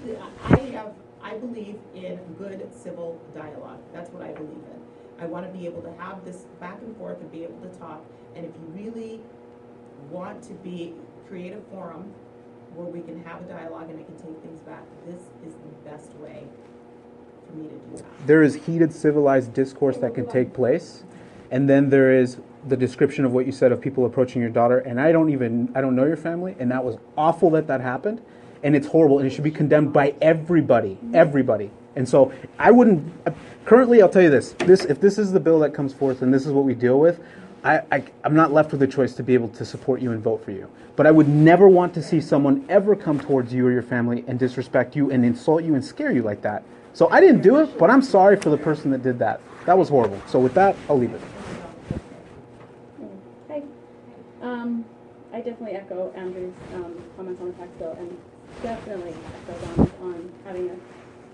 I believe in good civil dialogue. That's what I believe in. I want to be able to have this back and forth and be able to talk. And if you really want to create a forum where we can have a dialogue and I can take things back, this is the best way for me to do that. There is heated civilized discourse that can take place, and then there is the description of what you said of people approaching your daughter, and I don't know your family, and that was awful that happened, and it's horrible, and it should be condemned by everybody. And so I wouldn't currently, I'll tell you this, if this is the bill that comes forth and this is what we deal with, I'm not left with a choice to be able to support you and vote for you. But I would never want to see someone ever come towards you or your family and disrespect you and insult you and scare you like that. So I didn't do it, but I'm sorry for the person that did that. That was horrible. So with that, I'll leave it. Hi. I definitely echo Andrew's comments on the tax bill, and definitely echo Don's on having an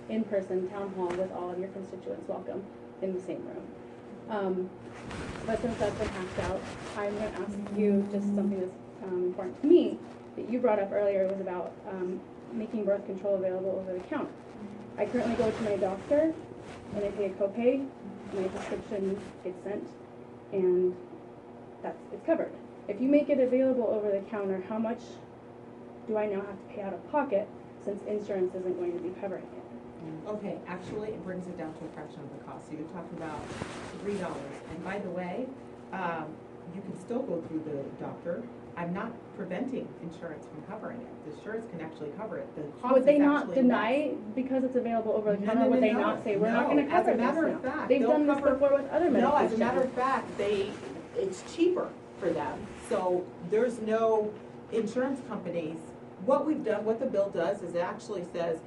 in-person town hall with all of your constituents welcome in the same room. But since that's been hashed out, I'm going to ask you just something that's important to me that you brought up earlier was about making birth control available over the counter. I currently go to my doctor and I pay a copay, my prescription gets sent, and it's covered. If you make it available over the counter, how much do I now have to pay out of pocket since insurance isn't going to be covering it? Okay, actually, it brings it down to a fraction of the cost. So you're talking about $3. And by the way, you can still go through the doctor. I'm not preventing insurance from covering it. The insurance can actually cover it. The cost Would they is not actually deny because it's available over the counter? No, Would they no. not say we're not No, going to cover as a this matter of now? fact, They've they'll done this cover- before with other medications. No, as a matter of fact, it's cheaper for them. So there's no insurance companies. What we've done, what the bill does is it actually says,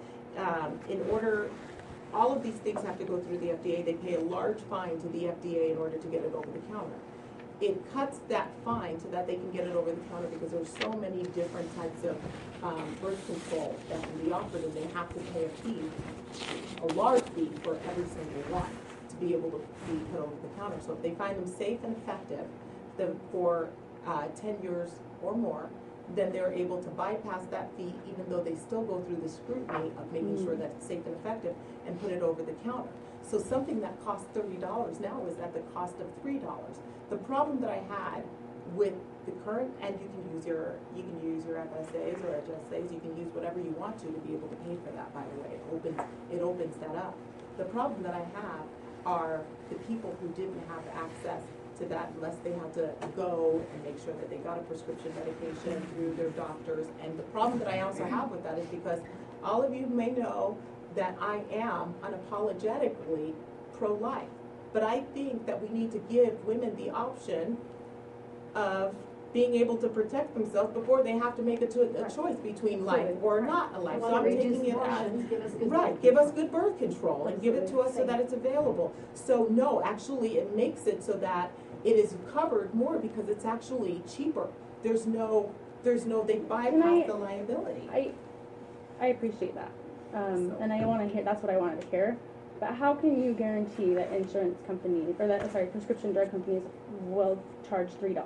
all of these things have to go through the FDA. They pay a large fine to the FDA in order to get it over the counter. it cuts that fine so that they can get it over the counter, because there's so many different types of birth control that can be offered, and they have to pay a fee, a large fee for every single one to be able to be put over the counter. So if they find them safe and effective for 10 years or more, then they're able to bypass that fee, even though they still go through the scrutiny of making sure that it's safe and effective, and put it over the counter. So something that costs $30 now is at the cost of $3. The problem that I had with the current, and you can use your FSAs or HSAs, you can use whatever you want to be able to pay for that, by the way. It opens that up. The problem that I have are the people who didn't have access to that unless they had to go and make sure that they got a prescription medication through their doctors. And the problem that I also have with that is because all of you may know that I am unapologetically pro-life. But I think that we need to give women the option of being able to protect themselves before they have to make a choice between life or not a life. So I'm taking it as, right, give us good birth control and give it to us so that it's available. So no, actually it makes it so that it is covered more because it's actually cheaper. There's no, they bypass the liability. I appreciate that. And I want to hear, that's what I wanted to hear. But how can you guarantee that insurance companies, prescription drug companies will charge $3?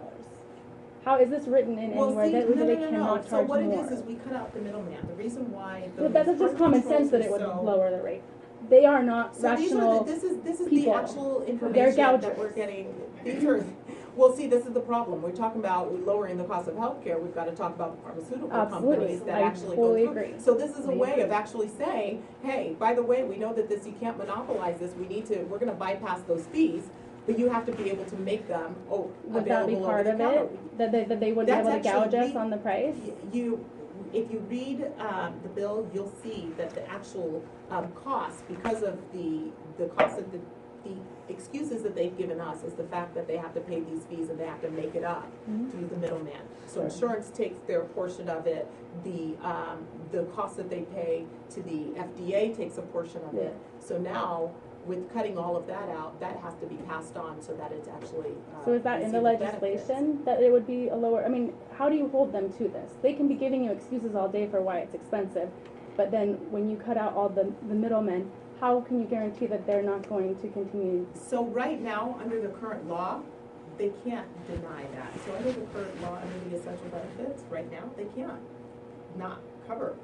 How is this written in anywhere that they cannot charge more? So what it is we cut out the middleman. The reason why that's just common sense that it would lower the rate. They are not rational. This is people. the actual information They're gougers. that we're getting. These are, well, see, this is the problem. We're talking about lowering the cost of healthcare. We've got to talk about the pharmaceutical companies that actually totally go through. agree. So this is a way of actually saying, hey, by the way, we know that you can't monopolize this. We're going to bypass those fees, but you have to be able to make them Would that be part of it? That they wouldn't be able to gouge us on the price? If you read the bill, you'll see that the actual cost, because of the cost of the excuses that they've given us, is the fact that they have to pay these fees and they have to make it up through the middleman. So insurance takes their portion of it. The cost that they pay to the FDA takes a portion of it. So now, with cutting all of that out, that has to be passed on so that it's actually so is that in the legislation that it would be a lower? I mean, how do you hold them to this? They can be giving you excuses all day for why it's expensive, but then when you cut out all the middlemen, how can you guarantee that they're not going to continue? So right now, under the current law, they can't deny that. So under the current law, under the essential benefits, right now, they can't not cover.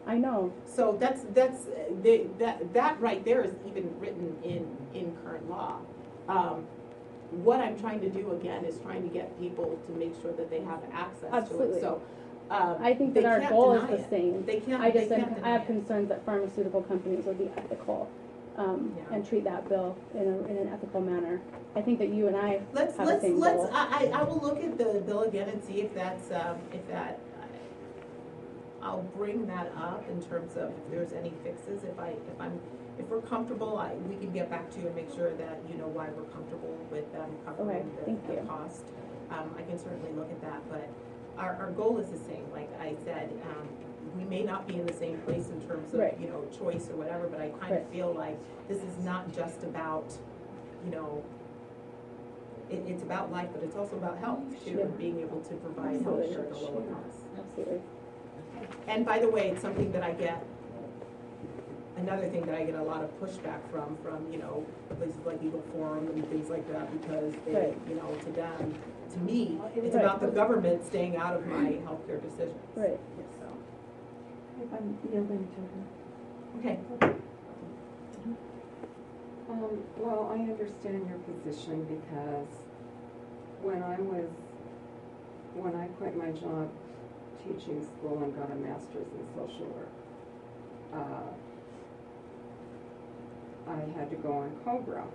I know. So that right there is even written in current law. What I'm trying to do again is trying to get people to make sure that they have access Absolutely. to it. So I think that our goal is the same. They can't. I have concerns that pharmaceutical companies would be ethical and treat that bill in an ethical manner. I think that you and I have the same goal. I will look at the bill again and see if that I'll bring that up in terms of if there's any fixes. If we're comfortable, we can get back to you and make sure that you know why we're comfortable with them covering the cost. I can certainly look at that, but our goal is the same. Like I said, we may not be in the same place in terms of choice or whatever, but I kind of feel like this is not just about it's about life, but it's also about health too, and being able to provide health care at a lower cost. Absolutely. And by the way, it's something that I get. Another thing that I get a lot of pushback from places like Eagle Forum and things like that, because they, to me, it's about the government staying out of my healthcare decisions. Right. So. If I'm yielding to her. Okay. Well, I understand your position because when I quit my job teaching school and got a master's in social work, I had to go on COBRA.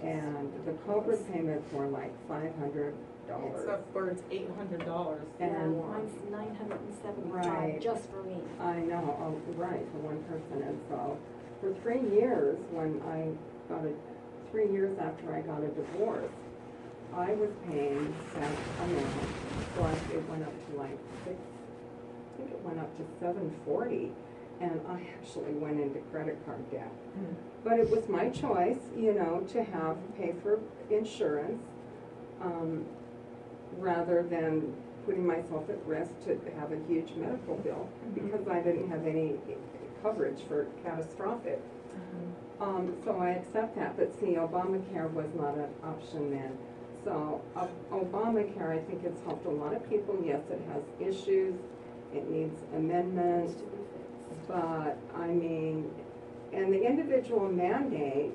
And the COBRA payments were like $500. It's upwards $800. And mine's $975 right. just for me. I know, right, for one person. And so for 3 years, after I got a divorce, I was paying plus it went up to like I think it went up to $740, and I actually went into credit card debt. But it was my choice, to pay for insurance rather than putting myself at risk to have a huge medical bill because I didn't have any coverage for catastrophic. So I accept that, but see, Obamacare was not an option then. So Obamacare, I think it's helped a lot of people. Yes, it has issues, it needs amendments, but I mean, and the individual mandate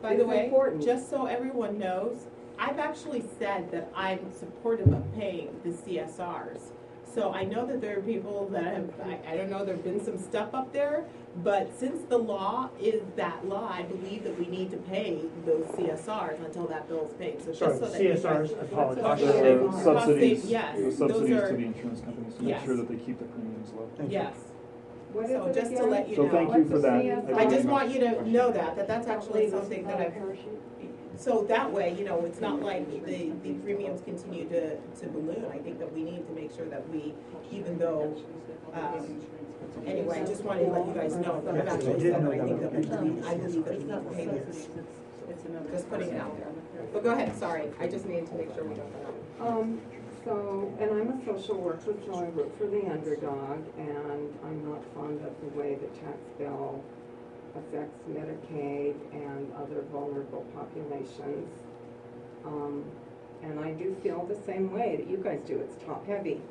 By is the way, important. just so everyone knows, I've actually said that I'm supportive of paying the CSRs. So I know that there are people that have, I don't know, there've been some stuff up there, but since the law is that law, I believe that we need to pay those CSRs until that bill's paid. So Sorry, just so that you guys- CSRs, I apologize. The subsidies, yes, the those subsidies are- to the insurance companies to make yes. sure that they keep the premiums low. Thank you. Yes, What is so it just to again? let you So know. thank you for that. CSR? I just very want much. you to know that that's actually something that I've, so that way, you know, it's not like the premiums continue to balloon. I think that we need to make sure that we, even though, anyway, I just wanted to let you guys know that I've Yeah, I actually didn't said know that I that think that we was- need, I believe that we need to pay this. Just putting it out there. But go ahead, sorry, I just needed to make sure we don't forget. So, and I'm a social worker, so I work for the underdog, and I'm not fond of the way the tax bill affects Medicaid and other vulnerable populations. And I do feel the same way that you guys do. It's top heavy.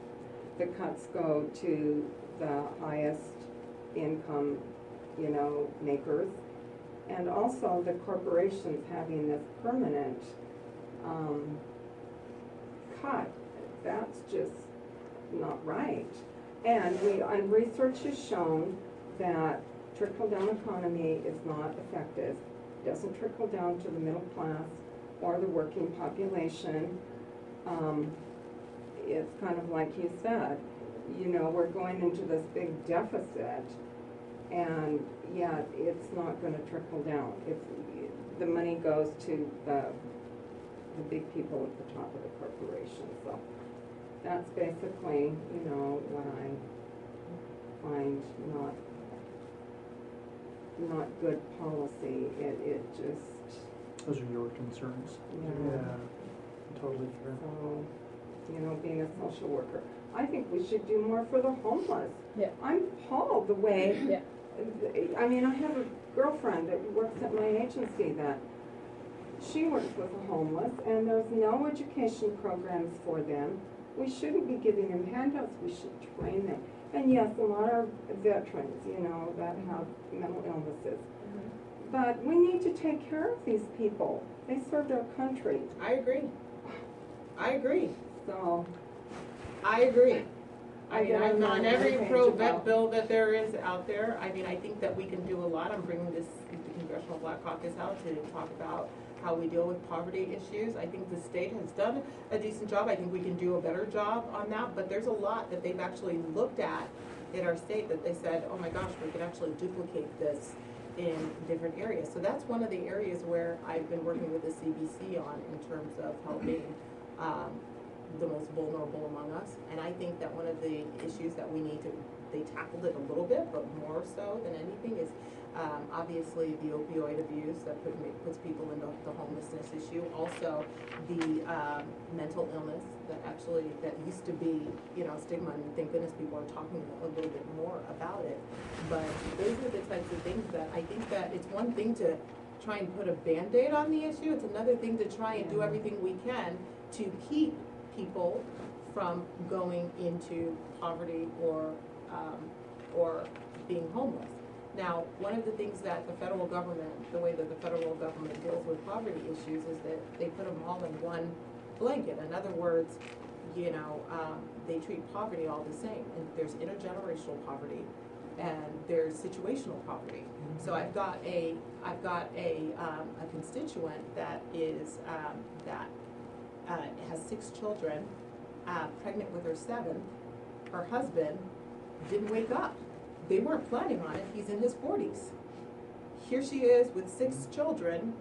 The cuts go to the highest income, you know, makers. And also the corporations having this permanent, cut. That's just not right. And research has shown that trickle-down economy is not effective. Doesn't trickle down to the middle class or the working population. It's kind of like you said, you know, we're going into this big deficit, and yet it's not going to trickle down. If the money goes to the big people at the top of the corporation. So that's basically, you know, what I find not good policy. It just, Those are your concerns. Yeah. Totally fair. so, you know, being a social worker, I think we should do more for the homeless. Yeah. I'm appalled the way, Yeah. I mean, I have a girlfriend that works at my agency that she works with the homeless, and there's no education programs for them. We shouldn't be giving them handouts, we should train them. And yes, a lot of veterans, you know, that have mental illnesses. But we need to take care of these people. They served our country, I agree. I agree. so. I agree. I I mean, get I'm on on that every page pro-vet about- bill that there is out there. I mean, I think that we can do a lot. I'm bringing this, the Congressional Black Caucus out to talk about how we deal with poverty issues. I think the state has done a decent job. I think we can do a better job on that, but there's a lot that they've actually looked at in our state that they said, oh my gosh, we could actually duplicate this in different areas. So that's one of the areas where I've been working with the CBC on in terms of helping the most vulnerable among us. And I think that one of the issues that we need to, they tackled it a little bit, but more so than anything is obviously the opioid abuse that puts people into the homelessness issue. Also the mental illness that used to be, you know, stigma, and thank goodness people are talking a little bit more about it. But those are the types of things that I think that it's one thing to try and put a Band-Aid on the issue. It's another thing to try and do everything we can to keep people from going into poverty or being homeless. Now, one of the things that the federal government, the way that the federal government deals with poverty issues is that they put them all in one blanket. In other words, you know, they treat poverty all the same. And there's intergenerational poverty and there's situational poverty. So I've got a constituent that is has 6 children, pregnant with her 7th. Her husband didn't wake up. They weren't planning on it. He's in his 40s. Here she is with 6 children,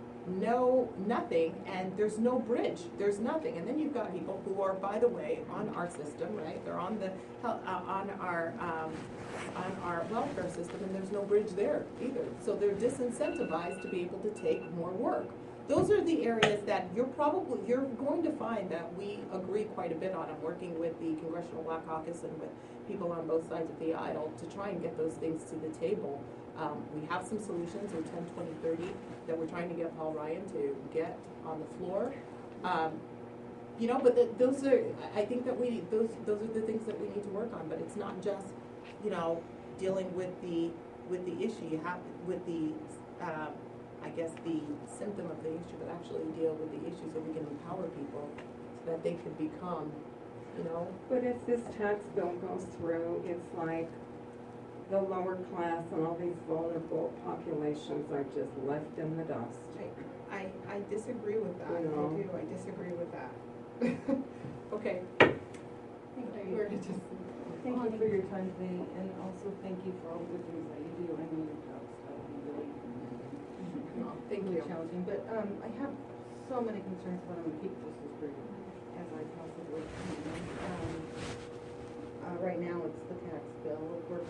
nothing, and there's no bridge. There's nothing. And then you've got people who are, by the way, on our system, right? They're on the on our welfare system, and there's no bridge there either. So they're disincentivized to be able to take more work. those are the areas that you're going to find that we agree quite a bit on. I'm working with the Congressional Black Caucus and with people on both sides of the aisle to try and get those things to the table. We have some solutions in 10, 20, 30 that we're trying to get Paul Ryan to get on the floor. You know, but those are, I think that those are the things that we need to work on, but it's not just, you know, dealing with the issue. You have, with the, I guess the symptom of the issue, but actually deal with the issue so we can empower people so that they could become, you know. But if this tax bill goes through, it's like the lower class and all these vulnerable populations are just left in the dust. I disagree with that. You know. I do. I disagree with that. Okay. We're just. Thank you for your time today, and also thank you for all the good things that you do. I know your job's probably really Thank really you. challenging, but I have so many concerns, but I'm gonna keep this as brief as I possibly can. Right now, it's the tax bill. Of course,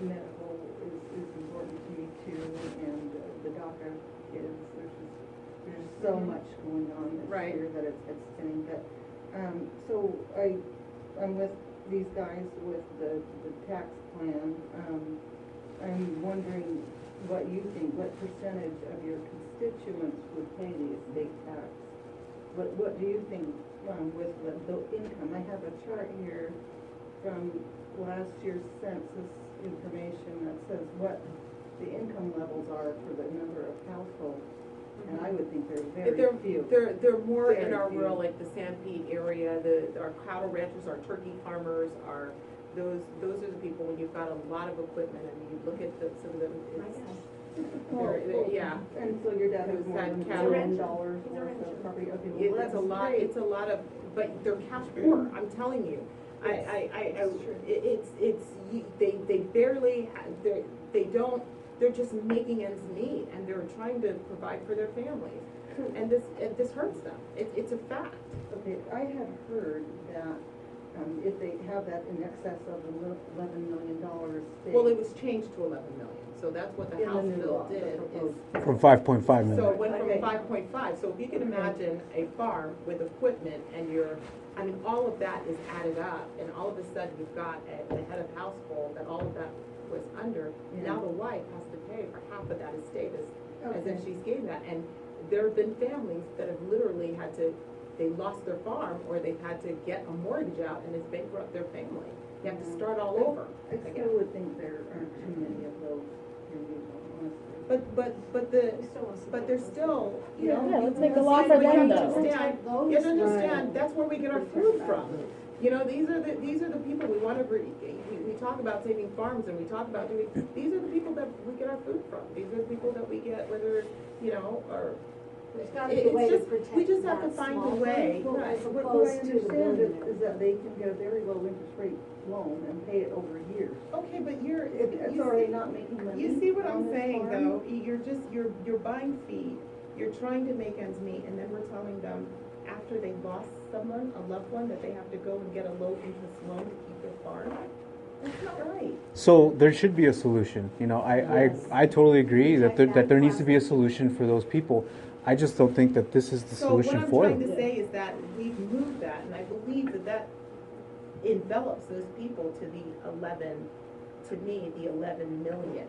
medical is important to me too, and the DACA kids. There's so much going on this Right. year that it's spinning. But so I'm with these guys with the tax plan. I'm wondering what you think. What percentage of your constituents would pay the estate tax? What do you think with the income? I have a chart here from last year's census information that says what the income levels are for the number of households. And I would think there's very few. They're more in Very our few. rural, like the Sanpete area, our cattle ranchers, our turkey farmers, those are the people when you've got a lot of equipment and you look at some of them, yeah. And so your dad has Who's more had than $1 cattle. million worth of property. Okay, well, It's that's a lot of, but they're cash poor, I'm telling you. They barely, they're just making ends meet, and they're trying to provide for their families. And this hurts them. It's a fact. Okay, I had heard that if they have that in excess of $11 million estate. Well, it was changed to 11 million, so that's what the In the House new bill law, the did. proposed. From 5.5 So it million. went from Okay. 5.5, so if you can imagine a farm with equipment and all of that is added up, and all of a sudden you've got a head of household that all of that was under, now the wife has to pay for half of that estate as if she's getting that. And there have been families that have literally they lost their farm, or they've had to get a mortgage out and it's bankrupt their family. You have to start all over. I still would think there aren't too many of those in Utah, honestly. But they're still, you know. Yeah, let's make you a law for you them, have to though. understand- You have to understand, that's where we get our food from. You know, these are the people we want to, we talk about saving farms, and we talk about these are the people that we get our food from. These are the people that we get, whether, you know, or. There's gotta be a way to protect We just have to that find a small way. group Right. as What I opposed to the understand billionaires. is that they can get a very low interest rate loan and pay it over years. Okay, but So are they not making money? You see what on I'm this saying, farm? though? You're buying feed, you're trying to make ends meet, and then we're telling them after they've lost someone, a loved one, that they have to go and get a low interest loan to keep their farm. That's not right. So there should be a solution. You know, I totally agree that there needs to be a solution for those people. I just don't think that this is the solution for So what I'm them. trying to say is that we've moved that, and I believe that envelops those people to the 11 million.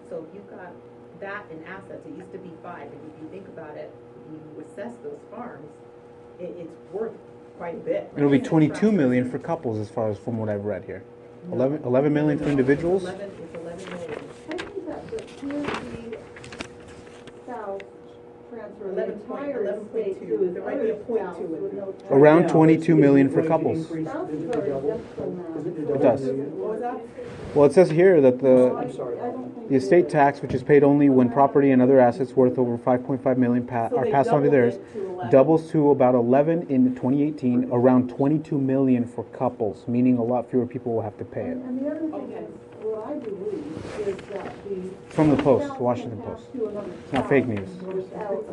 So if you've got that in assets, it used to be 5, and if you think about it, you assess those farms, it's worth quite a bit. It'll be 22 million for couples, as far as from what I've read here. 11 million for individuals. It's 11 million. I think that the PSC South transfer the 11 entire 11.2. estate to his There might be a other point spouse two in with there. no tax. Around Yeah, 22 it's million for going to couples. increase- Spouse is is it already double? just now. Is it It does. What was that? Well, it says here that I'm sorry. I don't think the it estate is. tax, which is paid only when property and other assets worth over 5.5 million So are they passed on to doubled theirs, it to 11. doubles to about 11 in 2018, around 22 million for couples, meaning a lot fewer people will have to pay it. And the other thing Okay. is, what I believe is that From the Post, spouse Washington can pass Post. to another It's not fake news. without-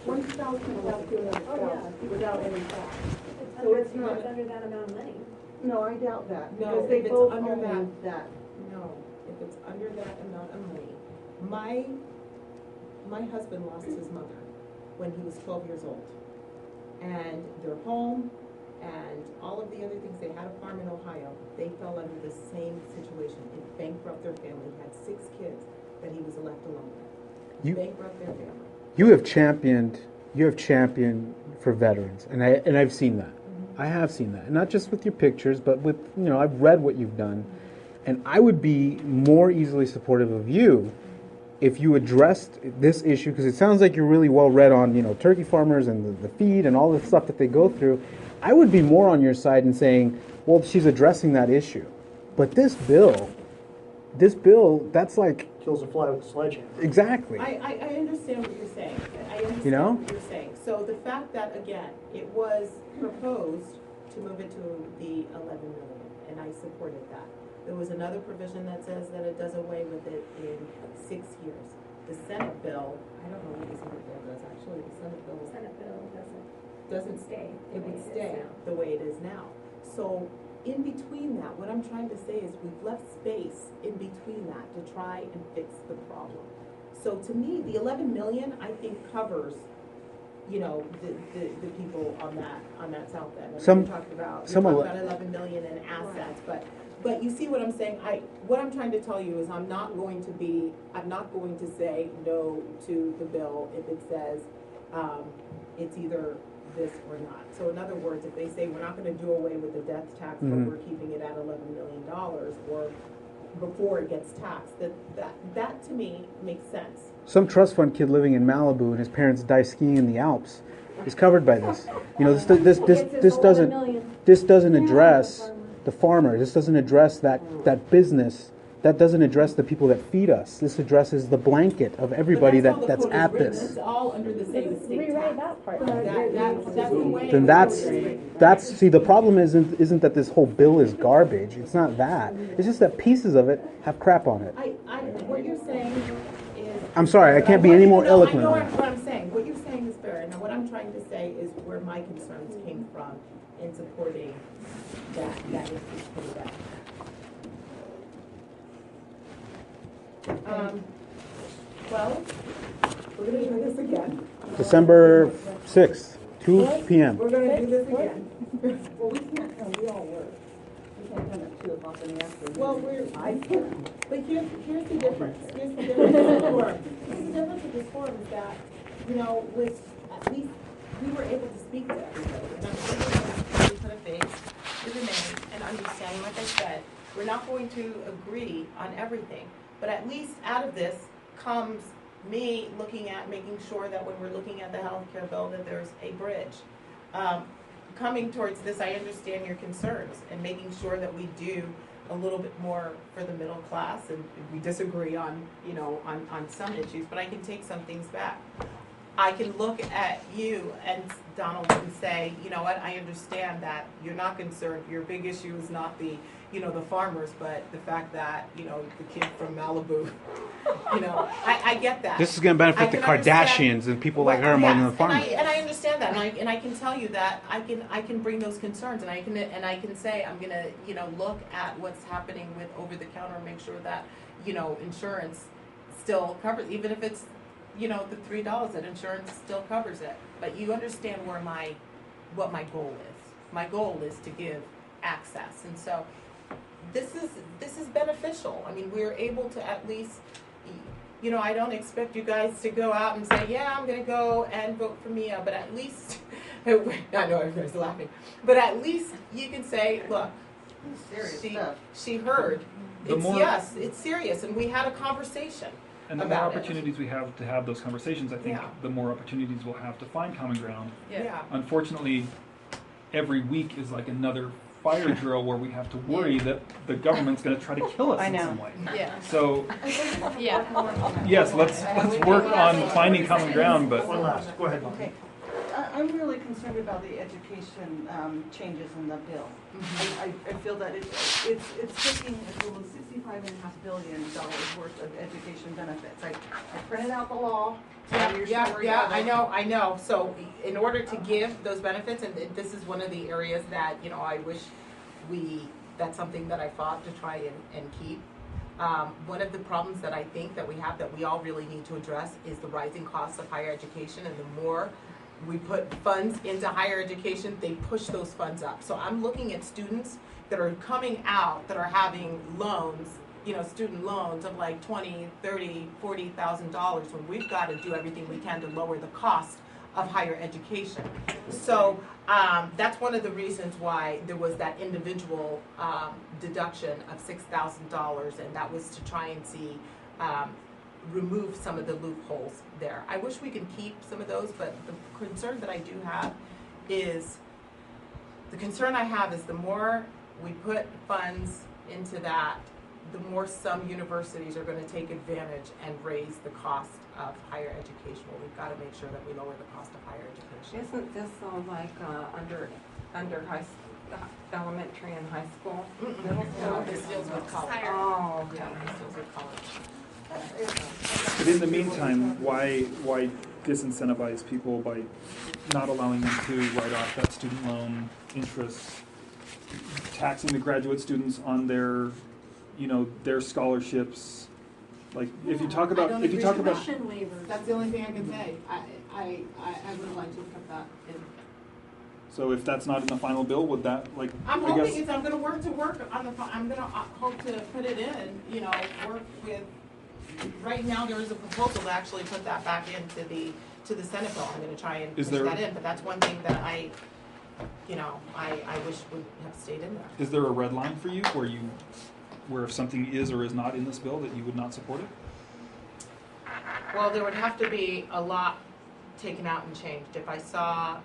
One spouse can pass to another Oh, spouse yeah. without any tax. It's So it's not, under that amount of money. no, I doubt that, No, because they if it's both under own that. No, if it's under that amount of money. My husband lost his mother, when he was 12 years old. And their home and all of the other things, they had a farm in Ohio, they fell under the same situation. It bankrupted their family. He had 6 kids that he was left alone with. You- Bankrupted their family. You have championed for veterans, and I've seen that. I have seen that, and not just with your pictures, but with, I've read what you've done, and I would be more easily supportive of you if you addressed this issue, because it sounds like you're really well read on, turkey farmers and the feed and all the stuff that they go through. I would be more on your side in saying, well, she's addressing that issue. But this bill, that's like... Kills a fly with a sledgehammer. I Exactly. understand what you're saying. I understand You know? what you're saying. So the fact that, again, it was proposed to move it to the 11 million, and I supported that. There was another provision that says that it does away with it in 6 years. The Senate bill, I don't know what the Senate bill does, actually, the Senate bill doesn't stay. It would stay the way it is now. So in between that, what I'm trying to say is we've left space in between that to try and fix the problem. So to me, the 11 million, I think, covers, the people on that south end. And you're talking about 11 million in assets, but you see what I'm saying? What I'm trying to tell you is I'm not going to say no to the bill if it says it's either this or not. So in other words, if they say we're not going to do away with the death tax, but we're keeping it at $11 million, or before it gets taxed, that to me makes sense. Some trust fund kid living in Malibu and his parents die skiing in the Alps is covered by this. This doesn't address the farmer. This doesn't address that business. That doesn't address the people that feed us. This addresses the blanket of everybody that's at this. It's all under the same estate Rewrite tax. that part. That's the way. Then that's see, the problem isn't that this whole bill is garbage. It's not that. It's just that pieces of it have crap on it. What you're saying is. I'm sorry, I can't be any more eloquent. I know what I'm saying. What you're saying is fair. Now, what I'm trying to say is where my concerns came from in supporting that is put back. Well, we're gonna do this again. December 6th, 2 p.m. We're gonna do this again. Well, we can't, we all work. We can't come at 2 o'clock in the afternoon. Well, but here's the difference. Here's the difference with this forum. The difference with this forum is that, with at least we were able to speak to everybody. And I'm able to put a face with a name and understanding, like I said, we're not going to agree on everything. But at least out of this comes me looking at making sure that when we're looking at the healthcare bill that there's a bridge. Coming towards this, I understand your concerns and making sure that we do a little bit more for the middle class, and we disagree on some issues, but I can take some things back. I can look at you and Donald and say, you know what, I understand that you're not concerned. Your big issue is not the farmers, but the fact that, the kid from Malibu, I get that. This is going to benefit the Kardashians and people like her more than the farmers. And I understand that, and I can tell you that I can bring those concerns, and I can say I'm gonna look at what's happening with over the counter and make sure that insurance still covers, even if it's the $3, that insurance still covers it. But you understand what my goal is. My goal is to give access, and so this is beneficial. I mean, we're able to at least, I don't expect you guys to go out and say, yeah, I'm going to go and vote for Mia, but at least, I know everybody's laughing, but at least you can say, look, she heard. It's serious, and we had a conversation. And the more opportunities we have to have those conversations, I think the more opportunities we'll have to find common ground. Yeah. Unfortunately, every week is like another fire drill where we have to worry that the government's going to try to kill us in some way. Yeah. So, Yeah. yes, let's work on finding common ground. But One last, go ahead, Mom. Okay. I'm really concerned about the education changes in the bill. I feel that it's taking a total of $65.5 billion worth of education benefits. I printed out the law. Yeah, I know. So in order to give those benefits, and this is one of the areas that, I wish that's something that I fought to try and keep. One of the problems that I think that we have that we all really need to address is the rising costs of higher education, and the more we put funds into higher education, they push those funds up. So I'm looking at students that are coming out that are having loans, student loans of like $20,000, $30,000, $40,000 when we've got to do everything we can to lower the cost of higher education. So that's one of the reasons why there was that individual deduction of $6,000, and that was to try and see remove some of the loopholes there. I wish we could keep some of those, but the concern that I do have is the more we put funds into that, the more some universities are going to take advantage and raise the cost of higher education. Well, we've got to make sure that we lower the cost of higher education. Isn't this all like under elementary and high school? Middle No, school? this deals with college. Oh, Yeah, okay. this deals with college. But in the meantime, why disincentivize people by not allowing them to write off that student loan interest, taxing the graduate students on their scholarships? Like, if you talk about Tuition waivers. That's the only thing I can say. I would like to put that in. so if that's not in the final bill, would that I'm hoping I'm gonna work on I'm gonna hope to put it in, work with, right now there is a proposal to actually put that back into the Senate bill. I'm gonna try and push that in, but that's one thing that I wish would have stayed in there. Is there a red line for you where if something is or is not in this bill that you would not support it? Well, there would have to be a lot taken out and changed. If I saw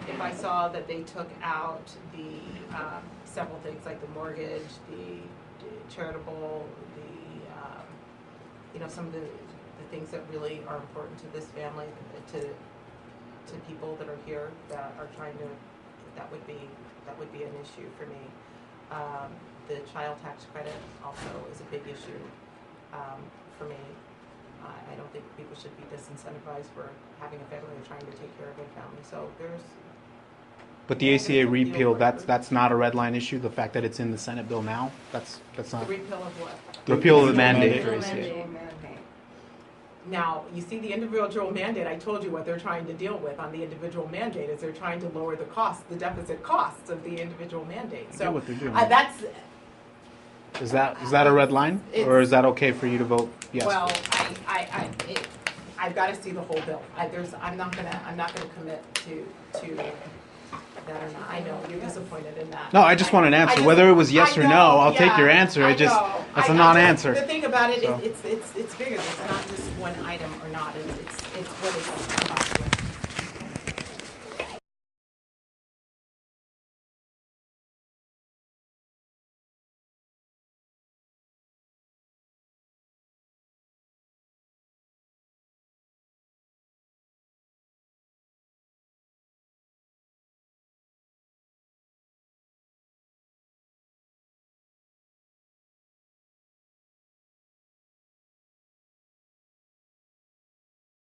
if I saw that they took out the several things like the mortgage, the charitable, some of the things that really are important to this family, to people that are here that are trying to, that would be an issue for me. The child tax credit also is a big issue for me. I don't think people should be disincentivized for having a family or trying to take care of their family. So there's. But the ACA repeal, that's not a red line issue. The fact that it's in the Senate bill now, that's not. The repeal of what? The repeal of the mandate for Individual ACA. mandate. Now, you see the individual mandate, I told you what they're trying to deal with on the individual mandate is they're trying to lower the costs, the deficit costs of the individual mandate. I So get what they're doing. that's, Is that a red line, or is that okay for you to vote yes? well, I've got to see the whole bill. I'm not gonna commit to that or not. I know you're disappointed in that. No, I just want an answer. Whether it was yes or no, I'll take your answer. That's a non-answer. The thing about it So. is, it's bigger. It's not just one item or not. It's what it's about.